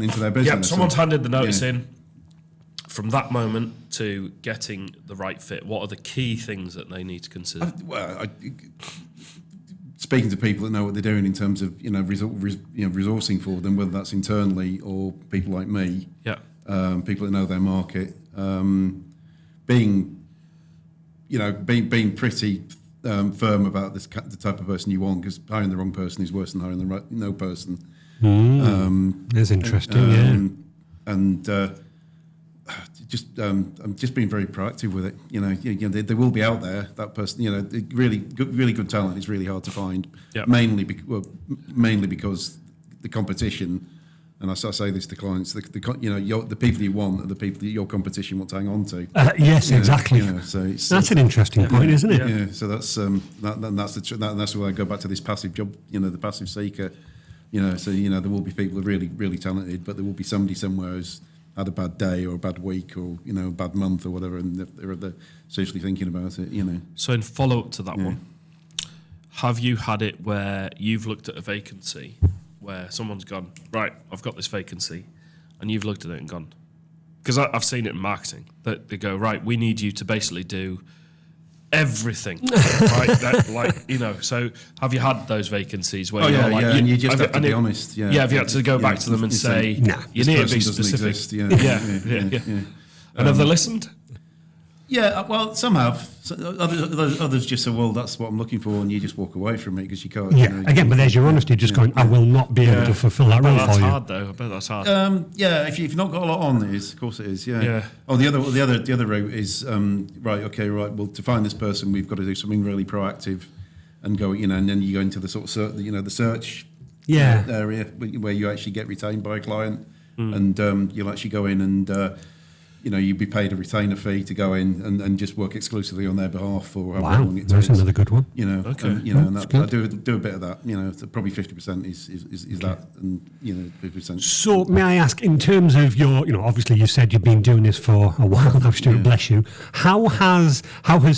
into their business. Yeah, someone's handed the notice in. From that moment to getting the right fit, what are the key things that they need to consider? Speaking to people that know what they're doing in terms of resourcing for them, whether that's internally or people like me, people that know their market, being pretty firm about the type of person you want, because hiring the wrong person is worse than hiring the no person. That's interesting. I'm just being very proactive with it. They will be out there. That person, really good talent is really hard to find. Yep. Mainly because the competition, and I say this to clients, the people you want are the people that your competition want to hang on to. Yes, exactly. So that's an interesting point, isn't it? Yeah. So that's where I go back to this passive job. The passive seeker. So there will be people who are really really talented, but there will be somebody somewhere who's had a bad day or a bad week or a bad month or whatever, and they're seriously thinking about it. So in follow up to that one, have you had it where you've looked at a vacancy where someone's gone, right, I've got this vacancy, and you've looked at it and gone, because I've seen it in marketing that they go, right, we need you to basically do everything, right? So have you had those vacancies where and you just have to be honest? Have you had to go back to them and say, you need to be specific? And have they listened? Yeah, well, some have. Others just say, well, that's what I'm looking for, and you just walk away from it because you can't. Again, but there's your honesty, just going, I will not be able to fulfil that role for you. That's hard, though. I bet that's hard. If you've not got a lot on, it is. Of course it is, Oh, the other route is, well, to find this person, we've got to do something really proactive and go, and then you go into the sort of, the search area where you actually get retained by a client, and you'll actually go in and... you'd be paid a retainer fee to go in and just work exclusively on their behalf for however long it takes. That's another good one. I do a bit of that. So probably 50% is that, and 50%. So may I ask, in terms of your, obviously you said you've been doing this for a while now, Stuart, bless you. How has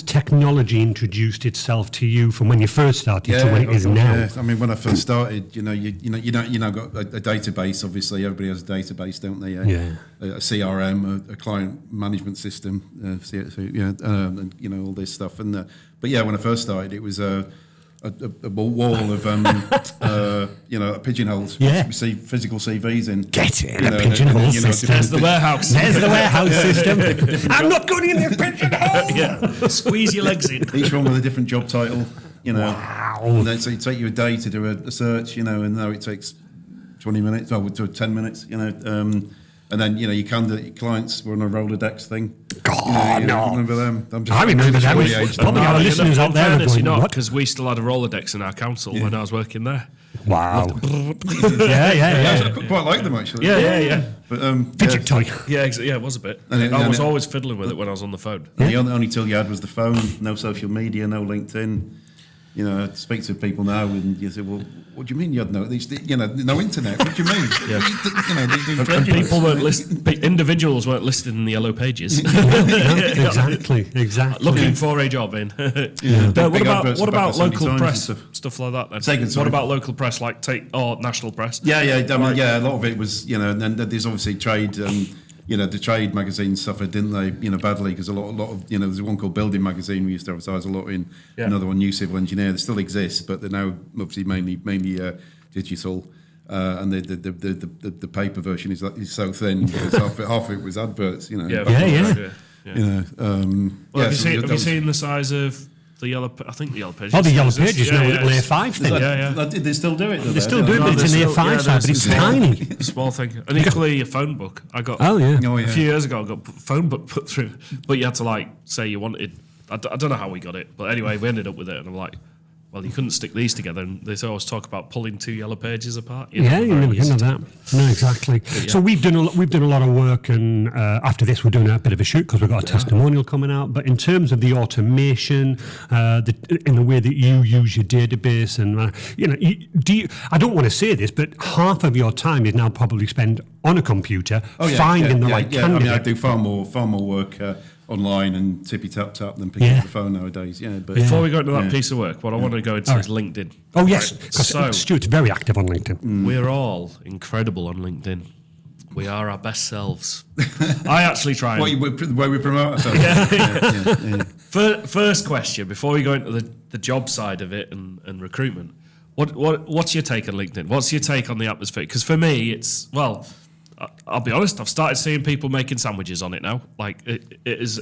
technology introduced itself to you from when you first started to when it is now? Yeah. I mean, when I first started, you got a database. Obviously, everybody has a database, don't they? A CRM, a client management system, and all this stuff. But when I first started, it was a wall of pigeonholes. We see physical CVs in. Get it in a pigeonhole system. There's the warehouse. There's the warehouse system. I'm not going in the pigeonhole. Squeeze your legs in. Each one with a different job title. Wow. And then so it take you a day to do a search. And now it takes 20 minutes. Oh, to 10 minutes. And then, your candidate clients were on a Rolodex thing. No. Remember them? I remember them. Probably our listeners out there are going, what? Because we still had a Rolodex in our council when I was working there. Wow. I quite like them, actually. Yeah. But, fidget toy. Yeah, it was a bit. I was always fiddling with it when I was on the phone. And the only tool you had was the phone, no social media, no LinkedIn. I speak to people now and you say, well, what do you mean you had no internet? What do you mean? And people weren't individuals weren't listed in the yellow pages. Exactly. Looking for a job in. What about local press stuff like that? Then? What about local press, like national press? Yeah. A lot of it was, and there's obviously trade the trade magazines suffered, didn't they? Badly, because a lot of there's one called Building Magazine we used to advertise a lot in. Yeah. Another one, New Civil Engineer, that still exists, but they're now obviously mainly digital. And the paper version is so thin because half of it was adverts. Yeah. Have you seen the size of the yellow? I think the yellow pages. Oh, the yellow pages now, little A5 thing. They still do it. They still do it, but it's an A5 size, but it's tiny. A small thing. And equally, a phone book. I got yeah. a few years ago. I got a phone book put through, but you had to say you wanted. I don't know how we got it, but anyway, we ended up with it, and I'm like, well, you couldn't stick these together, and they always talk about pulling two yellow pages apart. You never get into that. No, exactly. So we've done a lot of work, and after this, we're doing a bit of a shoot because we've got a testimonial coming out. But in terms of the automation, in the way that you use your database, and I don't want to say this, but half of your time is now probably spent on a computer finding the right candidate. I do far more work online and tippy tap than picking up the phone nowadays. Yeah, but before we go into that piece of work, what I want to go into is LinkedIn. Oh yes, because Stuart's very active on LinkedIn. We're all incredible on LinkedIn. We are our best selves. I actually try. The way we promote ourselves. First question before we go into the job side of it and recruitment. What's your take on LinkedIn? What's your take on the atmosphere? Because for me, it's I'll be honest, I've started seeing people making sandwiches on it now. It is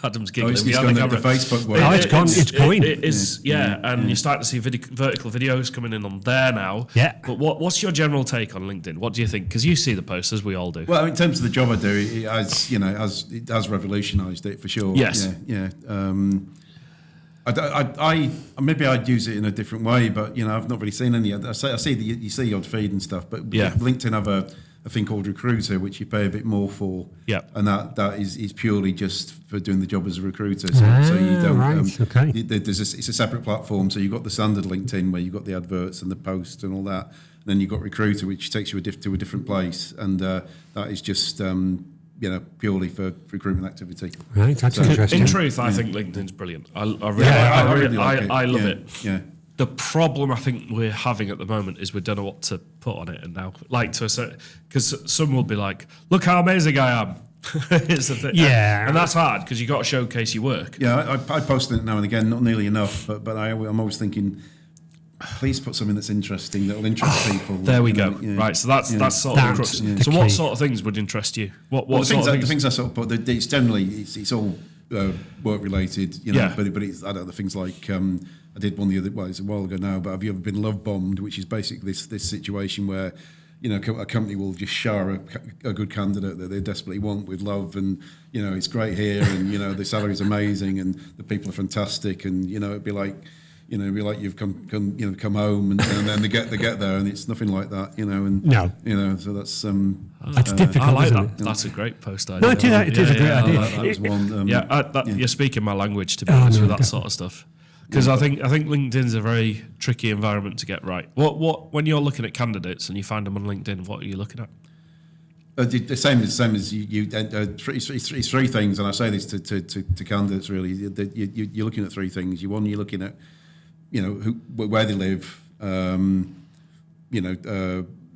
Adam's giggling. It's gone the Facebook way. It's going. It is, and you start to see vertical videos coming in on there now. Yeah. But what's your general take on LinkedIn? What do you think? Because you see the posts, as we all do. Well, in terms of the job I do, it has revolutionised it for sure. Yes. Yeah. I maybe I'd use it in a different way, but I've not really seen any. I see that you see your feed and stuff, but LinkedIn have a thing called Recruiter, which you pay a bit more for, and that is purely just for doing the job as a recruiter. So you don't. It's a separate platform. So you've got the standard LinkedIn where you've got the adverts and the posts and all that. And then you've got Recruiter, which takes you to a different place, and that is just purely for recruitment activity. Right, that's interesting. In truth, I think LinkedIn's brilliant. I really like it. I love it. Yeah. The problem I think we're having at the moment is we don't know what to put on it, and now, because some will be like, "Look how amazing I am." It's the thing. Yeah, and that's hard because you got to showcase your work. Yeah, I post it now and again, not nearly enough, but I'm always thinking, please put something that's interesting that will interest people. There we go. Right, so that's sort of the crux. So what sort of things would interest you? What sort of things? The things I sort of put, it's generally it's all work related, but it's I don't know, things like. I did one it's a while ago now, but have you ever been love bombed? Which is basically this situation where, a company will just shower a good candidate that they desperately want with love, and it's great here, and the salary's amazing, and the people are fantastic, and it'd be like you've come home, and then they get there, and it's nothing like that, and so that's difficult. I like isn't that. it? That's a great post idea. No, it is a great idea. That was one. You're speaking my language, to be honest, with that sort of stuff. Because I think LinkedIn's a very tricky environment to get right. What when you're looking at candidates and you find them on LinkedIn, what are you looking at? The same as you. Three things, and I say this to candidates really. You're looking at three things. You're looking at where they live. A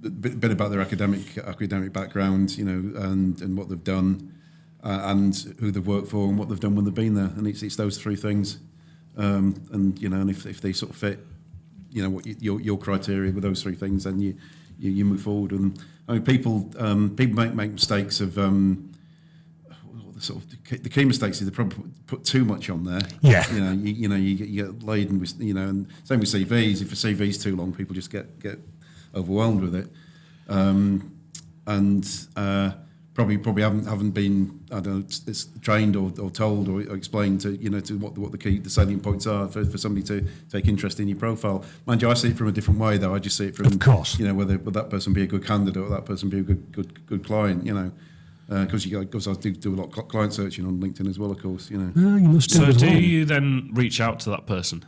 bit about their academic background, and what they've done, and who they've worked for, and what they've done when they've been there. And it's those three things. And if they sort of fit, what your criteria with those three things, then you move forward. And I mean, people make mistakes of the key mistakes is they probably put too much on there. Yeah. You get laden with and same with CVs. If a CV's too long, people just get overwhelmed with it, Probably haven't been trained or told or explained to what the salient points are for somebody to take interest in your profile. Mind you, I see it from a different way though. I just see it from, of course, whether that person be a good candidate or that person be a good client. Because I do a lot of client searching on LinkedIn as well, of course. You must do. So do you then reach out to that person?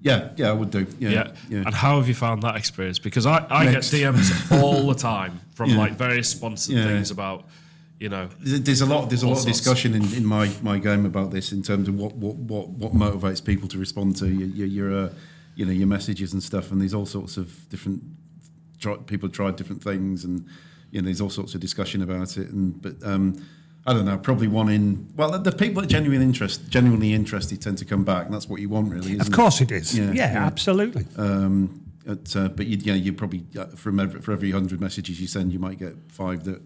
Yeah, I would do. Yeah. And how have you found that experience? Because I get DMs all the time from various sponsored things about, There's a lot of discussion in my game about this in terms of what motivates people to respond to your messages and stuff. And there's all sorts of different people tried different things, and there's all sorts of discussion about it. But I don't know, probably one in. Well, the people that genuinely interested tend to come back, and that's what you want, really. Isn't Of course it is. Yeah, Yeah, absolutely. But you probably for every 100 messages you send, you might get 5 that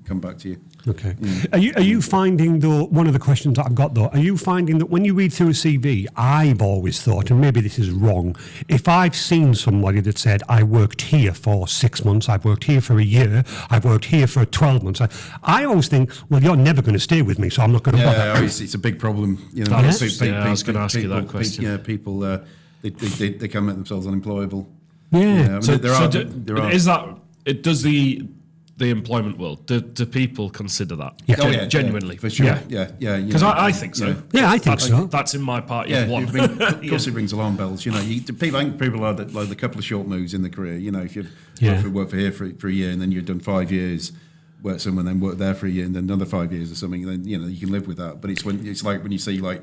come back to you. Okay. Are you finding, though, one of the questions that I've got, though, are you finding that when you read through a CV, I've always thought, and maybe this is wrong, if I've seen somebody that said, I worked here for 6 months, I've worked here for a year, I've worked here for 12 months, I always think, well, you're never going to stay with me, so I'm not going to bother. Yeah, it's a big problem. I was going to ask you that question. People, they can make themselves unemployable. Yeah. Does the employment world, do people consider that? Yeah. Genuinely? For sure. Yeah. Yeah. Because I think so. Yeah, I think so. That's in my party Yeah, of one. of course it rings alarm bells. I think people are like the couple of short moves in the career. If you've worked for here for a year and then you've done 5 years, work somewhere, then work there for a year and then another 5 years or something, then you can live with that. But it's like when you see 3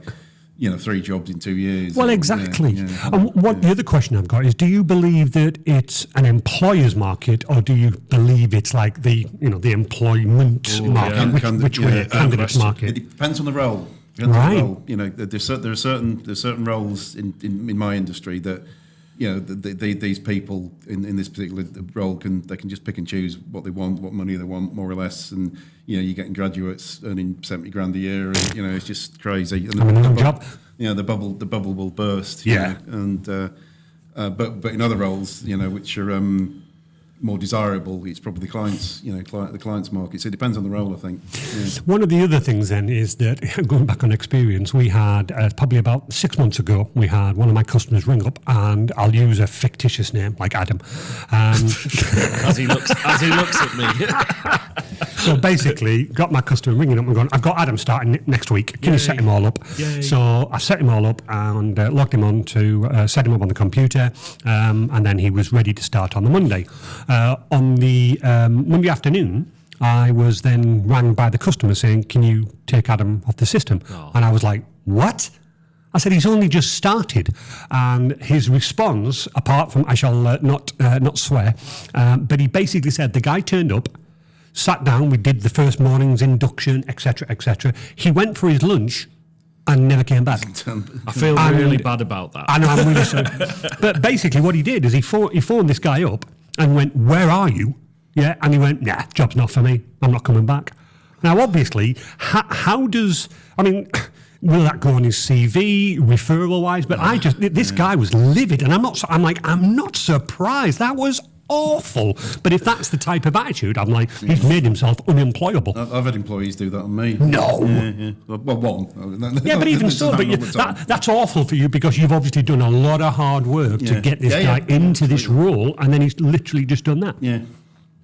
jobs in 2 years. Well, exactly. And the other question I've got is: do you believe that it's an employer's market, or do you believe it's like the employment market, which way candidates market? It depends on the role. Right. There are certain roles in my industry that these people in this particular role can just pick and choose what they want, what money they want, more or less, and you're getting graduates earning 70 grand a year, and it's just crazy. And another job. The bubble will burst. Yeah. But in other roles, which are more desirable, it's probably the client's market. So it depends on the role, I think. Yeah. One of the other things then is that, going back on experience, we had probably about 6 months ago, we had one of my customers ring up, and I'll use a fictitious name like Adam. As he looks at me. So basically, got my customer ringing up and going, I've got Adam starting next week. Can you set him all up? Yay. So I set him all up and logged him on to set him up on the computer, and then he was ready to start on the Monday. On the Monday afternoon, I was then rang by the customer saying, can you take Adam off the system? Oh. And I was like, what? I said, he's only just started. And his response, apart from, I shall not swear, but he basically said, the guy turned up, sat down, we did the first morning's induction, etc., etc. He went for his lunch and never came back. I feel really bad about that. I know, I'm really sorry. But basically what he did is he phoned this guy up and went, where are you? Yeah, and he went, nah, job's not for me. I'm not coming back. Now, obviously, will that go on his CV, referral-wise? But this guy was livid, and I'm not surprised. That was awful. But if that's the type of attitude, I'm like, he's made himself unemployable. I've had employees do that on me. No. Yeah. Well, one. Yeah, but even so, that's awful for you because you've obviously done a lot of hard work to get this guy into this role, and then he's literally just done that. Yeah.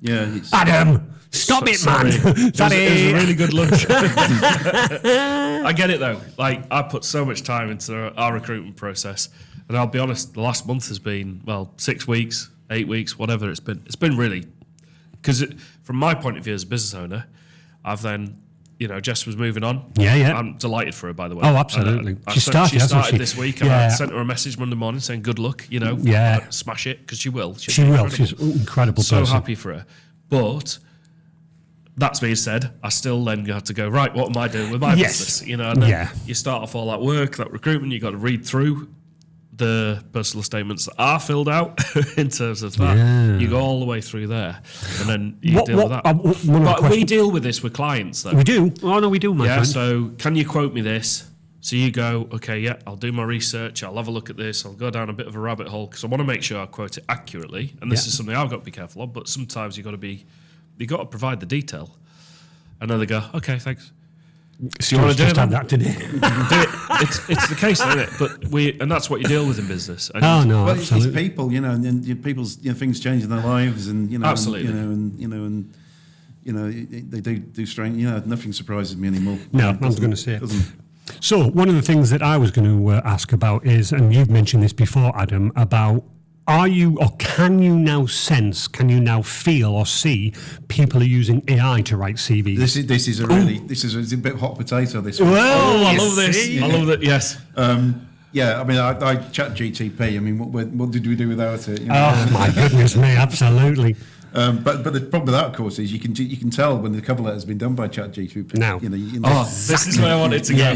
Yeah. Adam, stop it, man. Sorry. It was a really good lunch. I get it, though. I put so much time into our recruitment process, and I'll be honest, the last month has been, 6 weeks, 8 weeks, whatever it's been. It's been really, because from my point of view as a business owner, I've then, Jess was moving on. Yeah. I'm delighted for her, by the way. Oh, absolutely. She started this week, and I sent her a message Monday morning saying, good luck, smash it, because she will. She will. She's an incredible person. So happy for her. But that's being said, I still then have to go, right, what am I doing with my business? And then you start off all that work, that recruitment, you've got to read through the personal statements that are filled out in terms of that. Yeah. You go all the way through there, and then you deal with that. But we deal with this with clients, though. We do. Oh, no, we do, my friend. So can you quote me this? So you go, okay, I'll do my research, I'll have a look at this, I'll go down a bit of a rabbit hole, because I want to make sure I quote it accurately, and this is something I've got to be careful of, but sometimes you've got to provide the detail. And then they go, okay, thanks. Do you want to do that today? It's the case, isn't it? But and that's what you deal with in business. And it's people, and people's things change in their lives, and absolutely, and they do strange. Nothing surprises me anymore. No, I was going to say it. So one of the things that I was going to ask about is, and you've mentioned this before, Adam, about can you now feel or see people are using AI to write CVs? This is a bit hot potato. This one. Well, I love this. I love that. Yes. I chat GTP. What did we do without it? Oh my goodness me, absolutely. But the problem with that, of course, is you can tell when the cover letter has been done by ChatGPT. Now. This is where I wanted to go.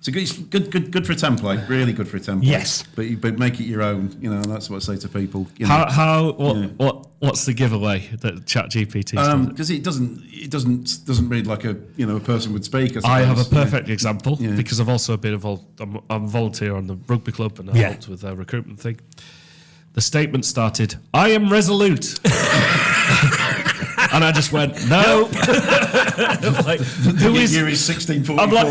It's good for a template, really good for a template. Yes. But make it your own. And that's what I say to people. What's the giveaway that ChatGPT? Because it doesn't read like a person would speak. I have a perfect example because I've also been involved. I'm a volunteer on the rugby club and I helped with their recruitment thing. The statement started, "I am resolute," and I just went, "No." Like, who is? Year is 1644. I'm like,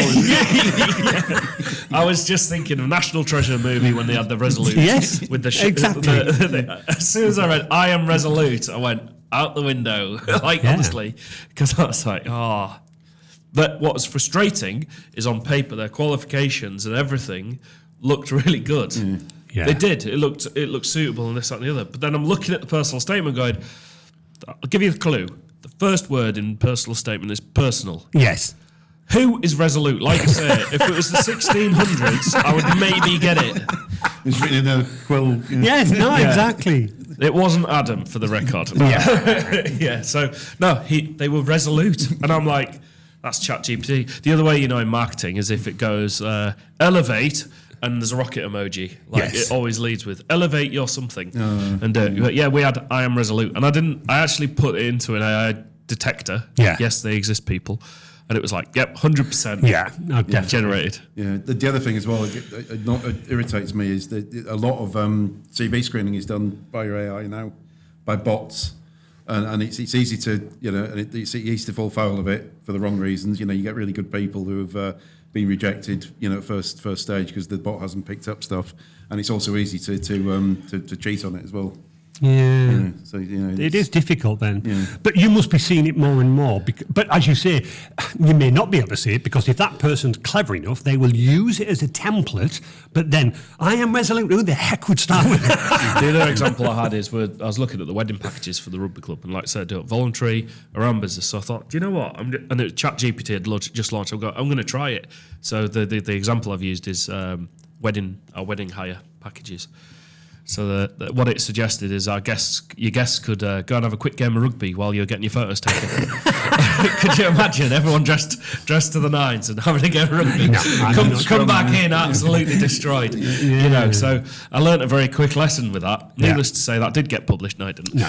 I was just thinking of National Treasure movie when they had the resolute. Yes, with the exactly. As soon as I read, "I am resolute," I went out the window. Honestly, because I was like, But what was frustrating is on paper their qualifications and everything looked really good. Yeah. They did. It looked suitable and this, that, and the other. But then I'm looking at the personal statement going, I'll give you the clue. The first word in personal statement is personal. Yes. Who is resolute? Like I say, if it was the 1600s, I would maybe get it. It's written in a quill. Yes, exactly. It wasn't Adam, for the record. Yeah. So, no, they were resolute. And I'm like, that's ChatGPT. The other way, in marketing is if it goes, elevate, and there's a rocket emoji. It always leads with elevate your something. And we had I am resolute. And I actually put it into an AI detector. Yeah. Yes, they exist, people. And it was like, yep, 100%. Yeah, no, definitely. Generated. Yeah. The other thing as well, it irritates me is that a lot of CV screening is done by your AI now, by bots. And it's easy to, and it's easy to fall foul of it for the wrong reasons. You get really good people who have been rejected, at first stage because the bot hasn't picked up stuff, and it's also easy to cheat on it as well. Yeah. So it is difficult then. Yeah. But you must be seeing it more and more. But as you say, you may not be able to see it because if that person's clever enough, they will use it as a template. But then, I am resolute. Who the heck would start with it? The other example I had is where I was looking at the wedding packages for the rugby club, and like I said, I do it voluntary around business. So I thought, do you know what? ChatGPT had just launched. I'm going to try it. So the example I've used is wedding hire packages. So what it suggested is your guests could go and have a quick game of rugby while you're getting your photos taken. Could you imagine everyone dressed to the nines and having a game of rugby? No, come back in absolutely destroyed. So I learnt a very quick lesson with that. Needless to say, that did get published. No, it didn't. No,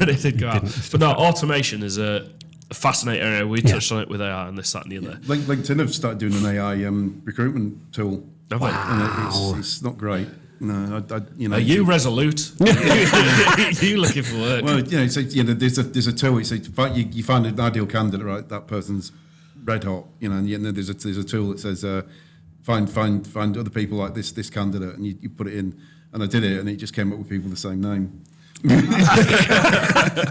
it did go out. But no, automation is a fascinating area. We touched on it with AI and this, that, and the other. LinkedIn have started doing an AI recruitment tool. Wow. It's not great. No, Are you resolute? Are you looking for work? Well, there's a tool. It's you find an ideal candidate, right? That person's red hot, and then there's a tool that says find other people like this candidate, and you put it in, and I did it, and it just came up with people the same name.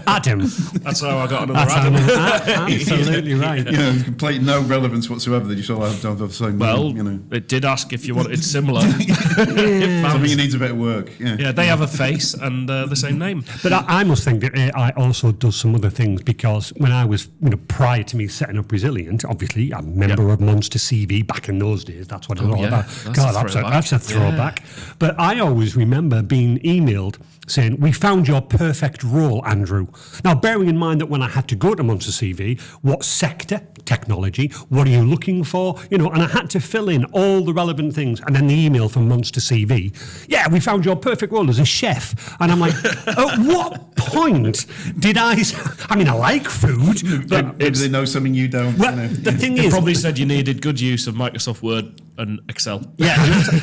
Adam. That's how I got another Adam. Absolutely right. Complete no relevance whatsoever. They just all have to have the same name. It did ask if you wanted similar. Something needs a bit of work. Yeah, they have a face and the same name. But I must think that AI also does some other things because when I was, prior to me setting up Resilient, obviously I'm a member of Monster CV back in those days. That's what it was all about. That's a throwback. Yeah. But I always remember being emailed saying, we found your perfect role, Andrew. Now, bearing in mind that when I had to go to Monster CV, what sector, technology, what are you looking for? And I had to fill in all the relevant things. And then the email from Monster CV, we found your perfect role as a chef. And I'm like, at what point did I like food, but did they know something you don't? Well, the thing is, probably said you needed good use of Microsoft Word and Excel. Yeah,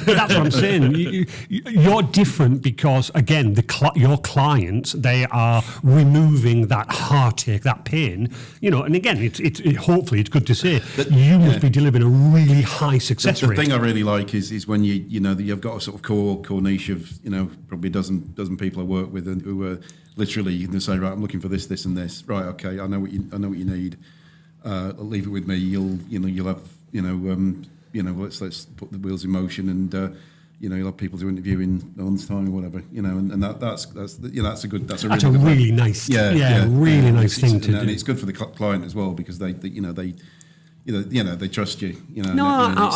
that's what I'm saying. You're different because, again, your clients, they are removing that heartache, that pain, and again, it's hopefully it's good to say you must be delivering a really high success rate. The thing I really like is when you've got a sort of core niche of probably a dozen people I work with and who are literally you can say, right, I'm looking for this, and this. Right, okay, I know what you need. Leave it with me. You'll have let's put the wheels in motion and. You'll have people to interview in a month's time or whatever, and that's a really nice, really nice thing to do. And it's good for the client as well because they they trust you.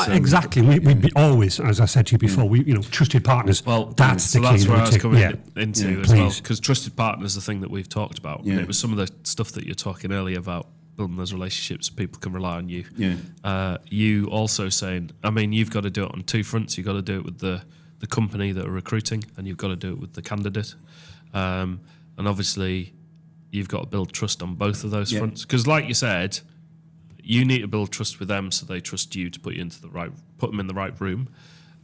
Exactly. We'd be always, as I said to you before, trusted partners. Well, that's the key. That's where I was coming into as well, please. because trusted partners is the thing that we've talked about. Yeah. And it was some of the stuff that you're talking earlier about building those relationships, people can rely on you. Yeah. You also saying, I mean, you've got to do it on two fronts. You've got to do it with the company that are recruiting, and you've got to do it with the candidate. And obviously, you've got to build trust on both of those fronts. Because, like you said, you need to build trust with them so they trust you to put them in the right room.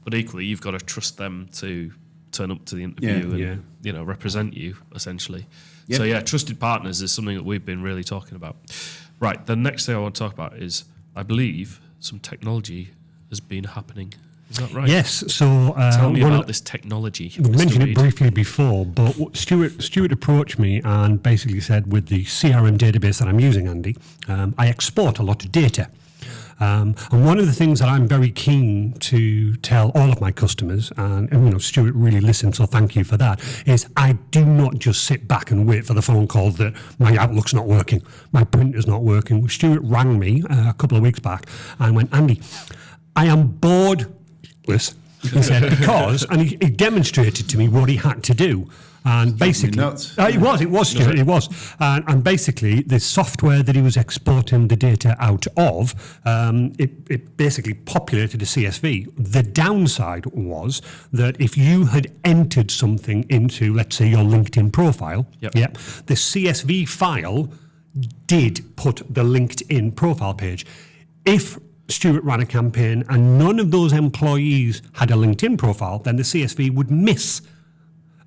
But equally, you've got to trust them to turn up to the interview and represent you essentially. Yeah. So trusted partners is something that we've been really talking about. Right, the next thing I want to talk about is, I believe some technology has been happening. Is that right? Yes. So tell me about this technology. We mentioned it briefly before, but Stuart approached me and basically said, with the CRM database that I'm using, Andy, I export a lot of data. And one of the things that I'm very keen to tell all of my customers, and Stuart really listened, so thank you for that, is I do not just sit back and wait for the phone calls that my Outlook's not working, my printer's not working. Stuart rang me a couple of weeks back and went, Andy, I am bored. He said, because, and he demonstrated to me what he had to do. And basically, it was, Stuart, it was. And basically, the software that he was exporting the data out of, it basically populated a CSV. The downside was that if you had entered something into, let's say, your LinkedIn profile, the CSV file did put the LinkedIn profile page. If Stuart ran a campaign and none of those employees had a LinkedIn profile, then the CSV would miss.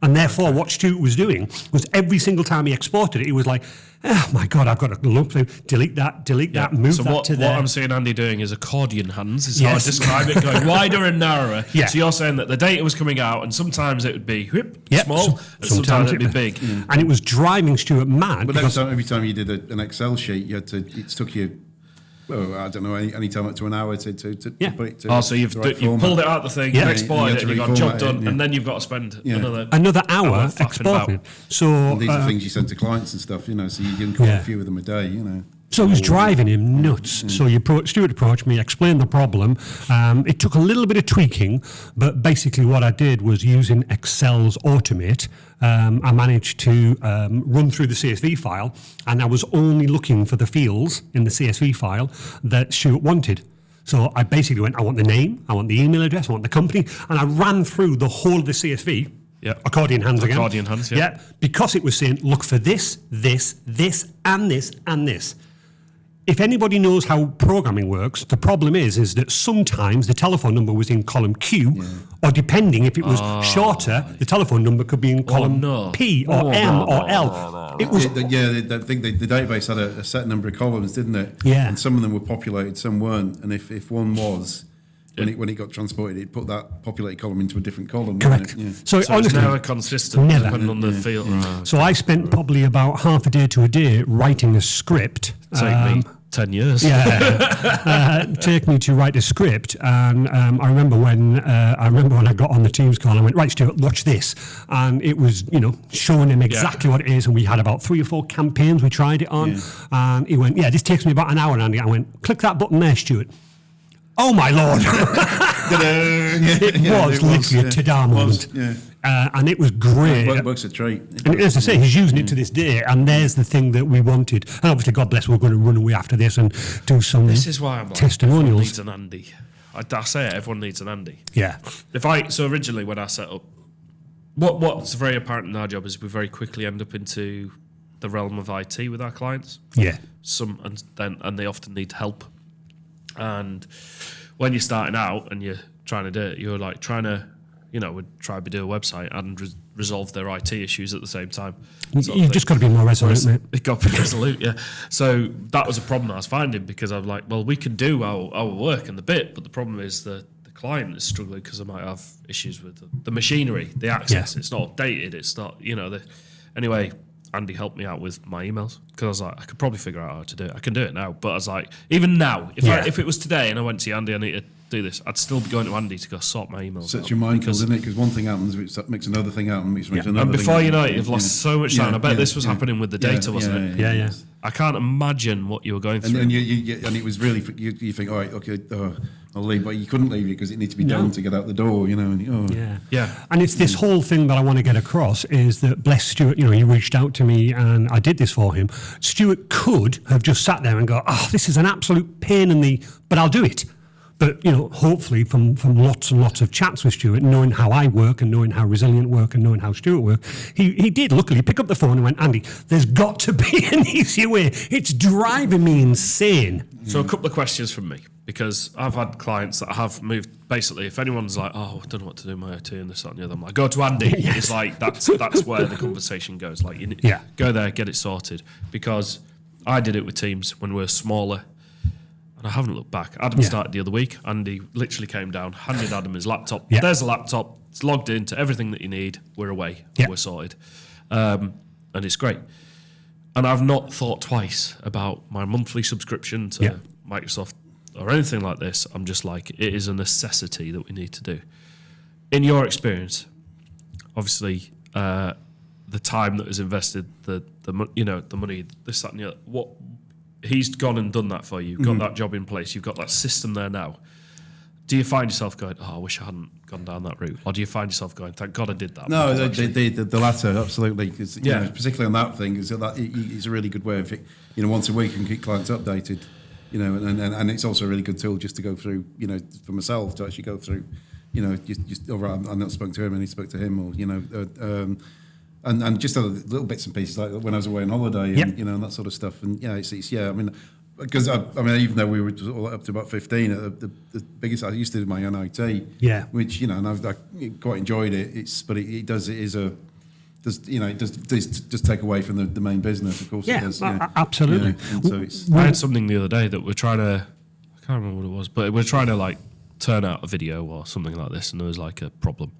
And therefore, what Stuart was doing was every single time he exported it, he was like, oh my God, I've got to look through, delete that, move so that to there. What I'm seeing Andy doing is accordion hands, is how I describe it, going wider and narrower. Yeah. So you're saying that the data was coming out, and sometimes it would be small, and sometimes it would be big. And it was driving Stuart mad. But every time you did an Excel sheet, it took you, I don't know, any time up to an hour to put it to so you've pulled it out the thing, you've exported it, you've got a job done, and then you've got to spend another hour exporting. So and these are things you send to clients and stuff, so you can call a few of them a day, So it was driving him nuts. So Stuart approached me, explained the problem. It took a little bit of tweaking, but basically what I did was, using Excel's Automate, I managed to run through the CSV file, and I was only looking for the fields in the CSV file that Stuart wanted. So I basically went, I want the name, I want the email address, I want the company, and I ran through the whole of the CSV. Yeah. Accordion hands again. Accordion hands, yeah. Because it was saying, look for this, and this, and this. If anybody knows how programming works, the problem is that sometimes the telephone number was in column Q, or depending if it was shorter, the telephone number could be in column P or M or L. It was I think the database had a set number of columns, didn't it? Yeah. And some of them were populated, some weren't. And if one was, when it got transported, it put that populated column into a different column. Correct. Yeah. So honestly, it's never consistent, depending on the field. Right. So I spent probably about half a day to a day writing a script. Take me 10 years. Take me to write a script, and I remember when I got on the Teams call, I went, right, Stuart, watch this, and it was showing him exactly what it is, and we had about 3 or 4 campaigns we tried it on, and he went, this takes me about an hour, Andy. I went, click that button there, Stuart. Oh my Lord! It was literally a ta-da moment. And it was great. Works a treat. And as I say, he's using it to this day, and there's the thing that we wanted. And obviously, God bless, we're going to run away after this and do some This is why I'm like, testimonials. Everyone needs an Andy. I say it, everyone needs an Andy. Yeah. So originally when I set up, what's very apparent in our job is we very quickly end up into the realm of IT with our clients. Yeah. And they often need help. And when you're starting out and you're trying to do it, you're like trying to, would try to do a website and resolve their IT issues at the same time. You've just got to be more resolute, mate. You've got to be resolute, yeah. So that was a problem I was finding, because I'm like, well, we can do our work and the bit, but the problem is the client is struggling because they might have issues with the machinery, the access. It's not updated. It's not, anyway, Andy helped me out with my emails because I was like, I could probably figure out how to do it. I can do it now, but I was like, even now, if it was today and I went to Andy, I need to do this, I'd still be going to Andy to go sort my emails. Sets your mind, doesn't it? Because one thing happens, which makes another thing happen, which makes another. And before thing you know happen. it, you've lost so much time. I bet this was happening with the data, wasn't it? Yeah. I can't imagine what you were going through. And it was really, you think, all right, okay, I'll leave, but you couldn't leave it because it needs to be done to get out the door, you know. And, And it's this whole thing that I want to get across is that, bless Stuart, you know, he reached out to me and I did this for him. Stuart could have just sat there and go, this is an absolute pain in the, but I'll do it. But, you know, hopefully from lots and lots of chats with Stuart, knowing how I work and knowing how Resilient work and knowing how Stuart work, he did, luckily, pick up the phone and went, Andy, there's got to be an easier way. It's driving me insane. So a couple of questions from me, because I've had clients that have moved, basically, if anyone's like, I don't know what to do with my OT and this, that and the other, I'm like, go to Andy. It's like, that's where the conversation goes. Like, go there, get it sorted. Because I did it with teams when we were smaller, and I haven't looked back. Adam started the other week. Andy literally came down, handed Adam his laptop. Yeah. There's a laptop. It's logged into everything that you need. We're away. We're sorted. And it's great. And I've not thought twice about my monthly subscription to Microsoft or anything like this. I'm just like, it is a necessity that we need to do. In your experience, obviously, the time that is invested, the money, this, that, and the other, what he's gone and done that for you. You've got that job in place. You've got that system there now. Do you find yourself going, I wish I hadn't gone down that route? Or do you find yourself going, thank God I did that? No, the latter, absolutely. Cause, you know, particularly on that thing, it's a really good way of, you know, once a week and keep clients updated, you know, and it's also a really good tool just to go through, you know, for myself to actually go through, you know, just I'm not spoke to him and he spoke to him, or, you know, and just other little bits and pieces like when I was away on holiday and you know, and that sort of stuff. And it's I mean, because I mean, even though we were all up to about 15, the biggest I used to do my own IT, which, you know, and I quite enjoyed it. It does take away from the main business, of course. It does, absolutely. So I had something the other day that we're trying to, I can't remember what it was, but we're trying to like turn out a video or something like this, and there was like a problem.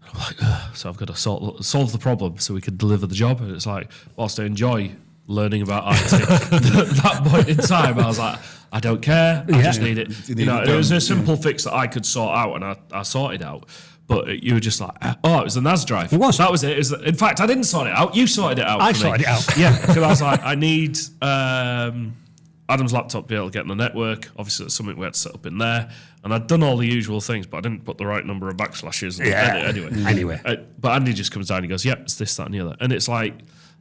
I'm like, so I've got to solve the problem so we could deliver the job. And it's like, whilst I enjoy learning about IT, at that point in time, I was like, I don't care. I just need it. You know, it was a simple fix that I could sort out, and I sorted it out. But you were just like, it was the NAS drive. It was. That was it. In fact, I didn't sort it out. You sorted it out. I sorted it out. Yeah, because I was like, I need Adam's laptop to be able to get on the network. Obviously, that's something we had to set up in there. And I'd done all the usual things, but I didn't put the right number of backslashes. Anyway. But Andy just comes down and he goes, yep, it's this, that, and the other. And it's like,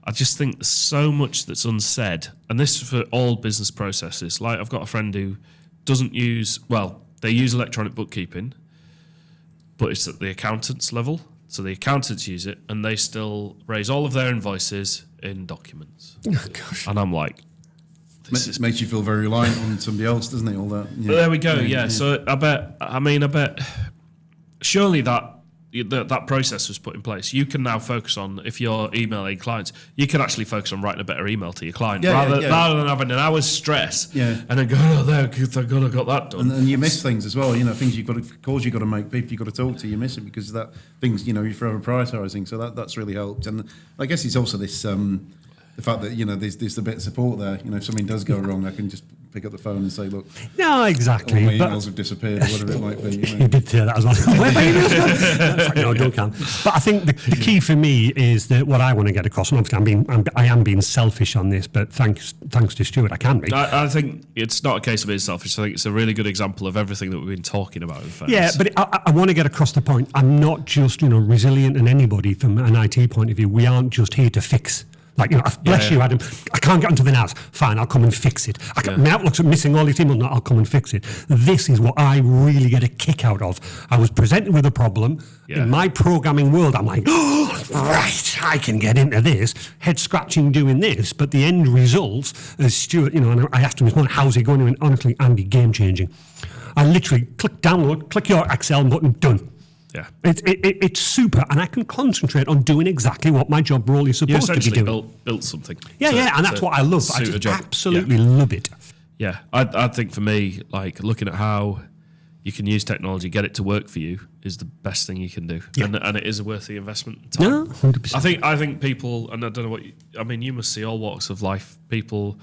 I just think there's so much that's unsaid. And this is for all business processes. Like, I've got a friend who doesn't use, they use electronic bookkeeping, but it's at the accountant's level. So the accountants use it, and they still raise all of their invoices in documents. Oh, gosh. And I'm like, it makes you feel very reliant on somebody else, doesn't it? All that. Yeah. But there we go. Yeah. So I bet. Surely that process was put in place. You can now focus on, if you're emailing clients, you can actually focus on writing a better email to your client rather than having an hour's stress. Yeah. And then go, thank God I got that done. And you miss things as well. You know, things calls you've got to make, people you've got to talk to, you miss it because that things, you know, you're forever prioritising. So that's really helped. And I guess it's also this. The fact that, you know, there's a bit of support there. You know, if something does go wrong, I can just pick up the phone and say, look, no, exactly. All my emails have disappeared or whatever it might be. You know. You did say that as well. Where my emails gone? No, don't count. But I think the key for me is that what I want to get across, and obviously I am being selfish on this, but thanks to Stuart, I can be. I think it's not a case of being selfish. I think it's a really good example of everything that we've been talking about. In fact. Yeah, but I want to get across the point. I'm not just, you know, Resilient and anybody from an IT point of view. We aren't just here to fix. Like, you know, bless you, Adam. I can't get onto the NAS. Fine, I'll come and fix it. My Outlook's missing all these emails. No, I'll come and fix it. This is what I really get a kick out of. I was presented with a problem. Yeah. In my programming world, I'm like, right, I can get into this. Head scratching doing this. But the end result, as Stuart, you know, and I asked him this morning, how's it going? He went, honestly, Andy, game changing. I literally click download, click your Excel button, done. Yeah, it's super, and I can concentrate on doing exactly what my job role is supposed to be doing. Built something. And that's what I love. I just absolutely love it. Yeah, I think for me, like looking at how you can use technology, get it to work for you, is the best thing you can do, and it is worth the investment. In time. No, 100%. I think people, and I don't know what you must see all walks of life. People,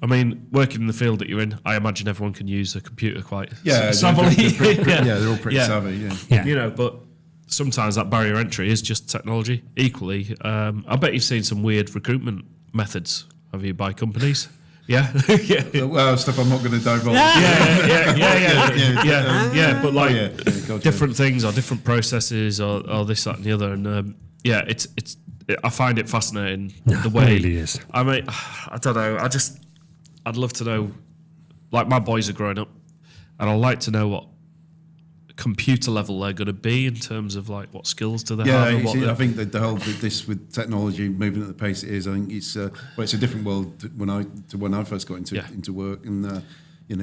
I mean, working in the field that you're in, I imagine everyone can use a computer quite savvily. They're all pretty savvy. Yeah, but sometimes that barrier to entry is just technology. Equally, I bet you've seen some weird recruitment methods. Have you by companies? Yeah. Well, stuff I'm not going to divulge. Yeah. But like different things or different processes or this, that, and the other, and it's. I find it fascinating the way. It really is. I mean, I don't know. I'd love to know. Like my boys are growing up, and I'd like to know what computer level they're going to be in terms of like what skills do they have. I think that the whole this with technology moving at the pace it is, I think it's it's a different world to when I first got into work, and you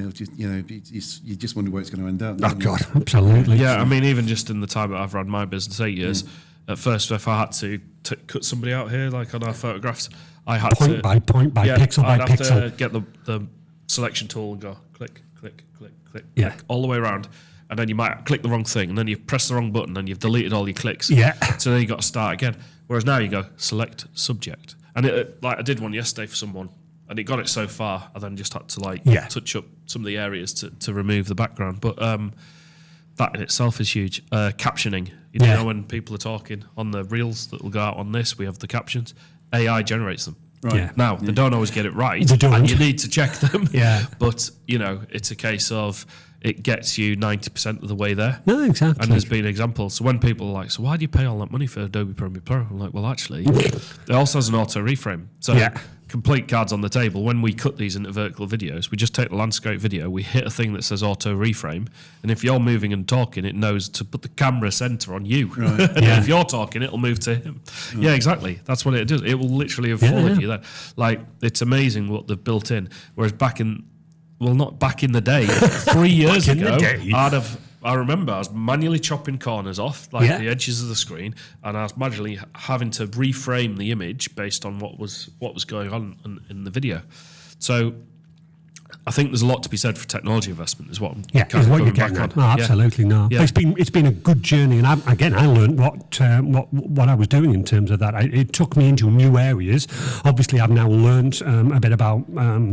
just wonder where it's going to end up. Oh God, absolutely. Yeah, I mean, even just in the time that I've run my business, 8 years. At first, if I had to cut somebody out here, like on our photographs, I had point by point by pixel by I'd have pixel. to get the selection tool and go click, click, click, click, Yeah. click, all the way around. And then you might click the wrong thing, and then you press the wrong button, and you've deleted all your clicks. Yeah. So then you got to start again. Whereas now you go select subject, and like I did one yesterday for someone, and it got it so far. I then just had to touch up some of the areas to remove the background. But that in itself is huge. Captioning, you know, when people are talking on the reels that will go out on this, we have the captions. AI generates them. Right. Yeah. Now, they don't always get it right, They don't. and you need to check them. Yeah. But, you know, it's a case of it gets you 90% of the way there. No, exactly. And there's been examples. So when people are like, so why do you pay all that money for Adobe Premiere Pro? I'm like, well, actually, it also has an auto reframe. So complete cards on the table. When we cut these into vertical videos, we just take the landscape video, we hit a thing that says auto reframe, and if you're moving and talking, it knows to put the camera center on you. Right. And if you're talking, it'll move to him. Yeah, exactly. That's what it does. It will literally have followed you there. Like, it's amazing what they've built in. Whereas not back in the day, 3 years ago, I remember I was manually chopping corners off, the edges of the screen, and I was manually having to reframe the image based on what was going on in the video. So I think there's a lot to be said for technology investment, is what I'm is what you're getting at. No, absolutely no. Yeah. It's been a good journey, and I learned what I was doing in terms of that. It took me into new areas. Obviously, I've now learned a bit about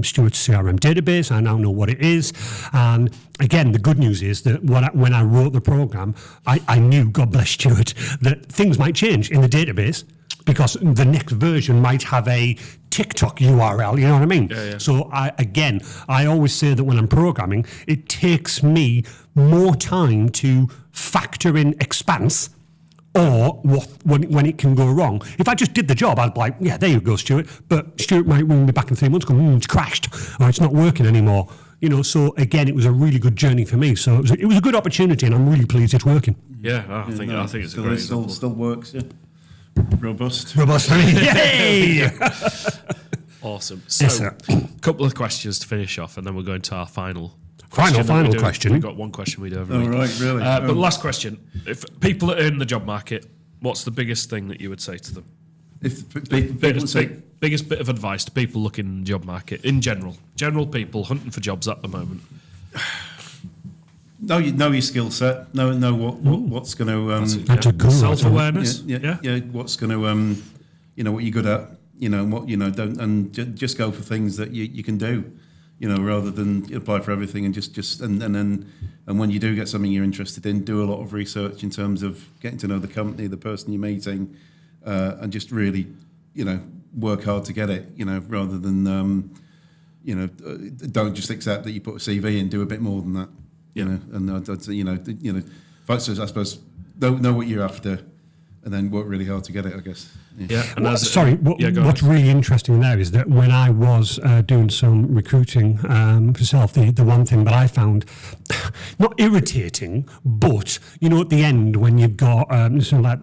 Stuart's CRM database. I now know what it is, and again, the good news is that when I wrote the program, I knew, God bless Stuart, that things might change in the database, because the next version might have a TikTok URL, you know what I mean? Yeah. So I always say that when I'm programming, it takes me more time to factor in expanse or when it can go wrong. If I just did the job, I'd be like, yeah, there you go, Stuart. But Stuart might ring me back in 3 months going, it's crashed, or it's not working anymore. You know, so again, it was a really good journey for me. So it was a good opportunity, and I'm really pleased it's working. Yeah, I think it's a great example. Still works, yeah. Robust. Yay! Awesome. So, a couple of questions to finish off, and then we're going to our final question. We've got one question we do every week. Right, really? But last question. If people are in the job market, what's the biggest thing that you would say to them? Biggest bit of advice to people looking in the job market in general? General people hunting for jobs at the moment. Know your skill set. Know what's going to that's a good self-awareness. Yeah. What's going to what you're good at. And what don't, and just go for things that you can do. Rather than apply for everything and just and then when you do get something you're interested in, do a lot of research in terms of getting to know the company, the person you're meeting, and just really work hard to get it. Rather than don't just accept that you put a CV and do a bit more than that. I suppose know what you're after, and then work really hard to get it, I guess. Yeah. What's really interesting there is that when I was doing some recruiting myself, the one thing that I found not irritating, but at the end when you've got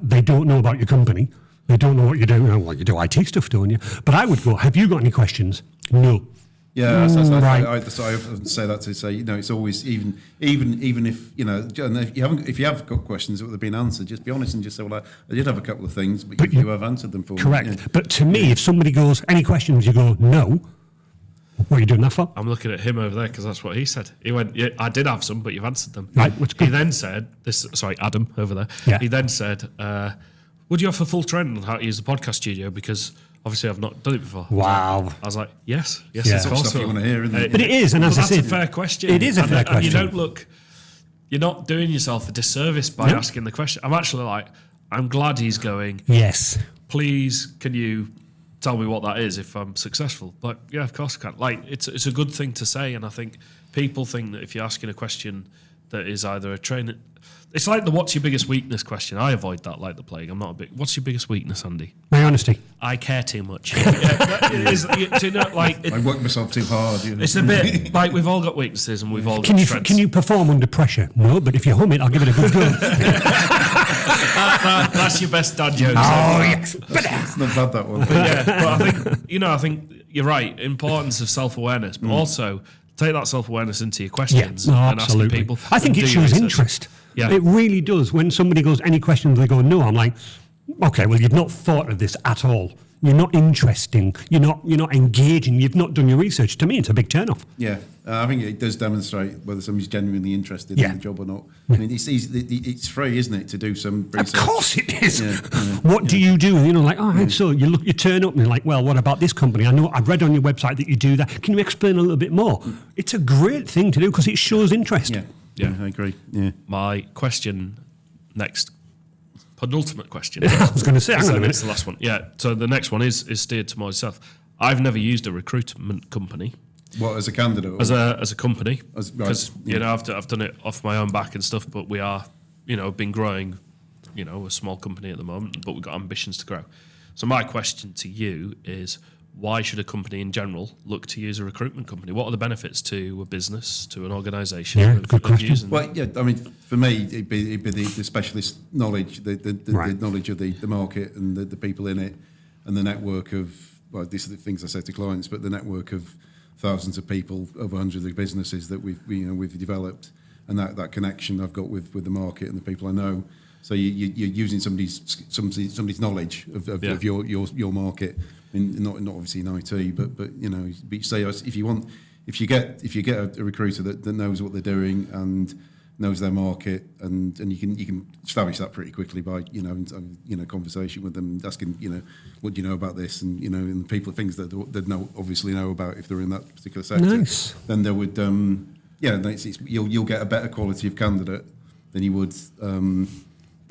they don't know about your company, they don't know what you're doing. Well, you do IT stuff, don't you? But I would go, have you got any questions? No. Yeah, right. I often say that to say, it's always even if if you have got questions that have been answered, just be honest and just say, well, I did have a couple of things, but you have answered them for me. Correct. Yeah. But to me, if somebody goes, any questions, you go, no. What are you doing that for? I'm looking at him over there because that's what he said. He went, yeah, I did have some, but you've answered them. Right, that's good. He then said, Adam over there. Yeah. He then said, would you offer full training on how to use the podcast studio? Because obviously I've not done it before. Wow. I was like, yes, Yeah. of course. Stuff you want to hear, isn't it? But it is, and as I that's said, a fair question. It is a fair And question. you don't look, you're not doing yourself a disservice by No. asking the question. I'm actually like, I'm glad he's going, Yes. please, can you tell me what that is if I'm successful? But yeah, of course I can. Like, it's a good thing to say, and I think people think that if you're asking a question that is either a train, it's like the what's your biggest weakness question. I avoid that like the plague. I'm not a big. What's your biggest weakness, Andy? My honesty. I care too much. It is, you know, like I work myself too hard. You know? it's a bit like we've all got weaknesses and we've all Can got you strengths. can you perform under pressure? No, but if you hum it, I'll give it a good go. That's your best dad joke. Oh yes. It's not bad, that one. Yeah, but I think you're right. Importance of self-awareness, but also take that self-awareness into your questions No, and asking absolutely. people. I think and it do your shows research. interest. Yeah. It really does. When somebody goes, any questions, they go, no, I'm like, okay, well, you've not thought of this at all. You're not interesting. You're not engaging. You've not done your research. To me, it's a big turn-off. Yeah, I think it does demonstrate whether somebody's genuinely interested Yeah. in the job or not. I mean, it's easy, it's free, isn't it, to do some research? Of course it is. Yeah, What do you do? You know, like, all right, so you turn up and you're like, well, what about this company? I know I've read on your website that you do that. Can you explain a little bit more? It's a great thing to do because it shows interest. Yeah, I agree. Yeah. My question next, penultimate question. I was going to say, hang on a minute. It's the last one. Yeah. So the next one is steered to myself. I've never used a recruitment company What, as a candidate? Or? as a company Right, because yeah. you know I've done it off my own back and stuff. But we are, been growing, a small company at the moment, but we've got ambitions to grow. So my question to you is, why should a company in general look to use a recruitment company? What are the benefits to a business, to an organisation? Yeah, good question. using Well, yeah, I mean, for me, it'd be the specialist knowledge, the Right. knowledge of the market and the people in it, and the network of, well, these are the things I say to clients, but the network of thousands of people, over hundreds of businesses that we've developed, and that connection I've got with the market and the people I know. So you're using somebody's knowledge of your market, and not obviously in IT, but say if you get a recruiter that knows what they're doing and knows their market, and you can establish that pretty quickly by conversation with them, asking what do you know about this, and people things that they obviously know about if they're in that particular sector. Nice. Then there would you'll get a better quality of candidate than you would.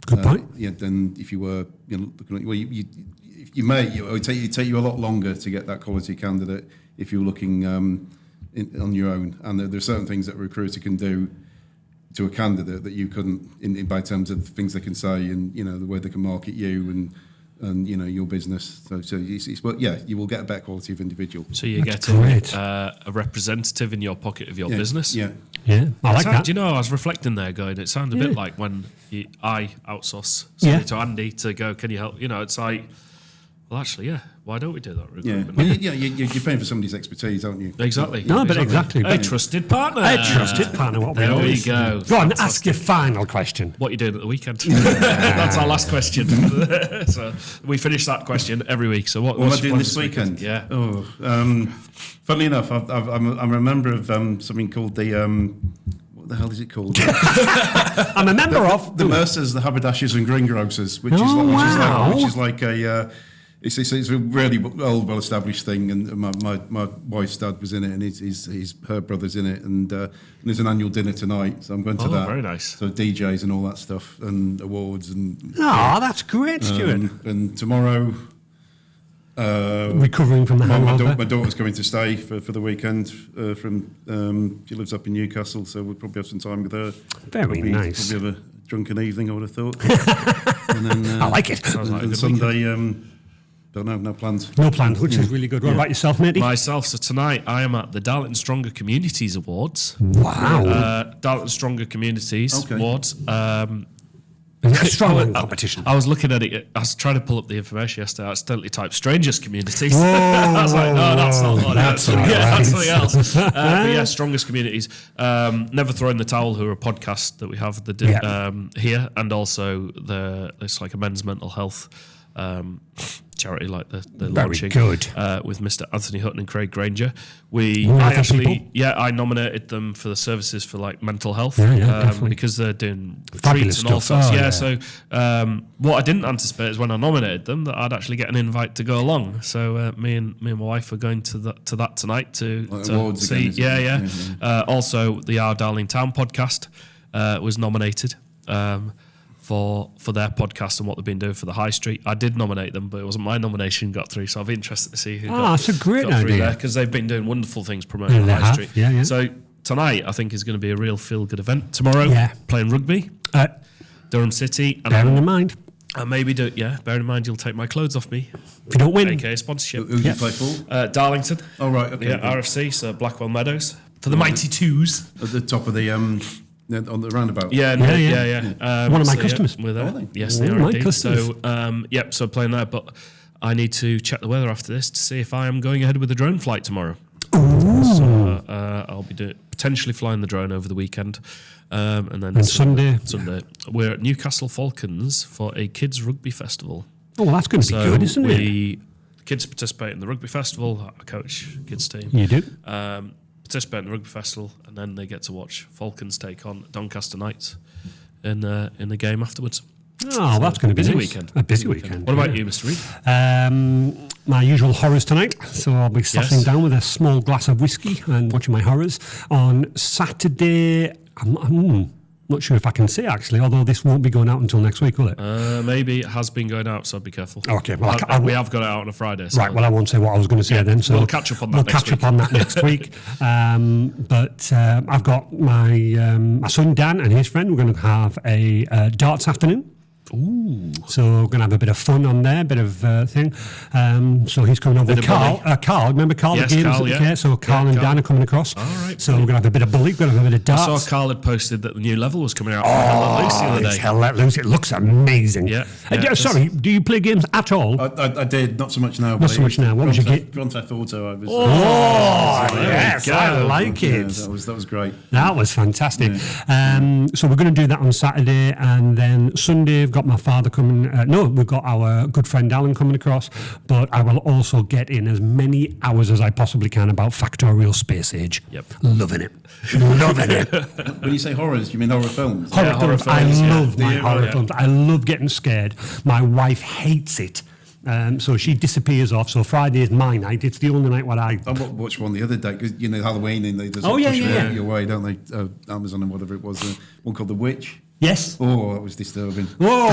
Good point. Then if you were looking at it would take you a lot longer to get that quality candidate if you're looking on your own. And there are certain things that a recruiter can do to a candidate that you couldn't by terms of things they can say and the way they can market you and your business. So you will get a better quality of individual. So you're That's getting great. a representative in your pocket of your business. Yeah. Yeah, I like that. Do you know, I was reflecting there going, it sounded a bit like when I outsource Yeah. something to Andy to go, can you help? It's like, well, actually, yeah, why don't we do that Yeah, recruitment? well, you're paying for somebody's expertise, aren't you? Exactly. No, but exactly. A trusted partner. A trusted partner. What There we always go. Go on, ask your final question. What are you doing at the weekend? That's our last question. So we finish that question every week. So what What am I what's your doing plans this weekend? Yeah. Funnily enough, I'm a member of something called the what the hell is it called? I'm a member of the Mercers, the Haberdashers and Greengrocers, which wow. is like a it's a really well established thing, and my wife's dad was in it, and her brother's in it, and there's an annual dinner tonight, so I'm going to that. Very nice. So DJs and all that stuff, and awards, and Oh, that's great, Stuart. and tomorrow. Recovering from the hangover. My daughter's coming to stay for the weekend from she lives up in Newcastle, so we'll probably have some time with her. Very nice. Probably have a drunken evening, I would have thought. And then, I like it. Sounds like a and good Sunday, don't know, no plans. No plans, which is really good. What about yourself, matey? Myself, so tonight I am at the Darlington Stronger Communities Awards. Wow. Darlington Stronger Communities Okay. Awards. Is it a strong competition? I was looking at it. I was trying to pull up the information yesterday. I accidentally typed Strangers Communities. Whoa, I was like, no, that's not what that's it is. not Yeah, right. that's something else. But yeah, Strongest Communities. Never Throw in the Towel, who are a podcast that we have here, and also it's like a men's mental health charity like the Very launching good. with Mr. Anthony Hutton and Craig Granger. Wonderful people. I nominated them for the services for like mental health definitely. because they're doing Fabulous retreats and all stuff. sorts. Oh, So what I didn't anticipate is when I nominated them that I'd actually get an invite to go along. So me and my wife are going to that tonight to awards see. again, Also, the Our Darling Town podcast was nominated. For their podcast and what they've been doing for the High Street. I did nominate them, but it wasn't my nomination got through, so I'll be interested to see who that's a great got through idea. there, because they've been doing wonderful things promoting they the High have, Street. yeah. So tonight, I think, is going to be a real feel-good event. Tomorrow, playing rugby, Durham City. And Bearing in mind. And maybe bearing in mind you'll take my clothes off me. If you don't win. AKA sponsorship. Who do you play for? Darlington. Oh, right, okay. Yeah, RFC, so Blackwell Meadows. For the Mighty Twos. At the top of the on the roundabout. Yeah. One of my customers. We're there. Are they? Yes, they are my indeed. customers. So, so playing there, but I need to check the weather after this to see if I am going ahead with the drone flight tomorrow. So I'll be potentially flying the drone over the weekend. And then Sunday? Sunday. We're at Newcastle Falcons for a kids rugby festival. Oh, well, that's going to be good, isn't it? Kids participate in the rugby festival. I coach kids team. You do? Participate in the rugby festival, and then they get to watch Falcons take on Doncaster Knights in the game afterwards. Oh, that's going to be busy nice. weekend. A busy weekend. What about you, Mr. Reid? My usual horrors tonight. So I'll be sitting down with a small glass of whiskey and watching my horrors. On Saturday, I'm not sure if I can say actually, although this won't be going out until next week, will it? Maybe it has been going out, so be careful. Okay, well, we have got it out on a Friday. So right, well, I won't say what I was going to say then. So we'll catch up on that We'll next catch up on that next week. But I've got my son Dan and his friend. We're going to have a darts afternoon. Ooh. So we're going to have a bit of fun on there, a bit of thing. So he's coming over with Carl. Carl, remember Carl? Yes, the games Carl, yeah. So Carl and Dan are coming across. All right. So we're going to have a bit of bully, we're going to have a bit of darts. I saw Carl had posted that the new level was coming out from Hell Let Loose the other day. Hell Let Loose. It looks amazing. Yeah. Sorry, do you play games at all? I did, not so much now. Not so much now. What was your game? Grand Theft Auto. I was. Yes, I like it. Yeah, that was great. That was fantastic. So we're going to do that on Saturday, and then Sunday we've got my father coming. We've got our good friend Alan coming across, but I will also get in as many hours as I possibly can about Factorial Space Age. Yep. Loving it. Loving it. When you say horrors, you mean horror films? Horror films. I love my horror Yeah. films. I love getting scared. My wife hates it. So she disappears off. So Friday is my night. It's the only night where I watched one the other day because Halloween and they just Oh, yeah, push yeah. your way, don't they? Amazon and whatever it was. One called The Witch. Yes. Oh, that was disturbing. Whoa, all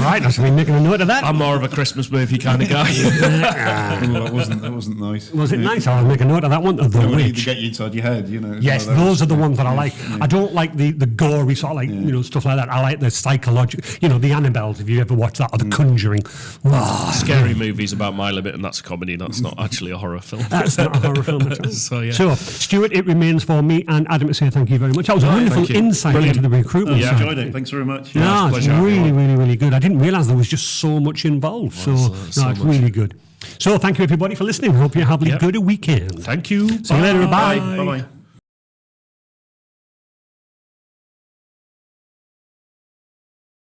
right. I should be making a note of that. I'm more of a Christmas movie kind of guy. That wasn't nice. Was it nice? I'll make a note of that one. The When Witch. to get you inside your head, Yes, those are the ones that I like. I don't like the gory sort of like, stuff like that. I like the psychological, the Annabelles, if you ever watch that, or the Conjuring. Wow. Scary movies about my limit, and that's a comedy. That's not actually a horror film. That's not a horror film at all. So, yeah. So, Stuart, it remains for me and Adam to say thank you very much. That was a wonderful thank you. insight Brilliant. into the recruitment I side. enjoyed it. Thanks very much. No, it's pleasure. really, really, really good. I didn't realise there was just so much involved. So it's much. really good. So thank you everybody for listening. Hope you have a good weekend. Thank you. See you later. Bye. Bye-bye.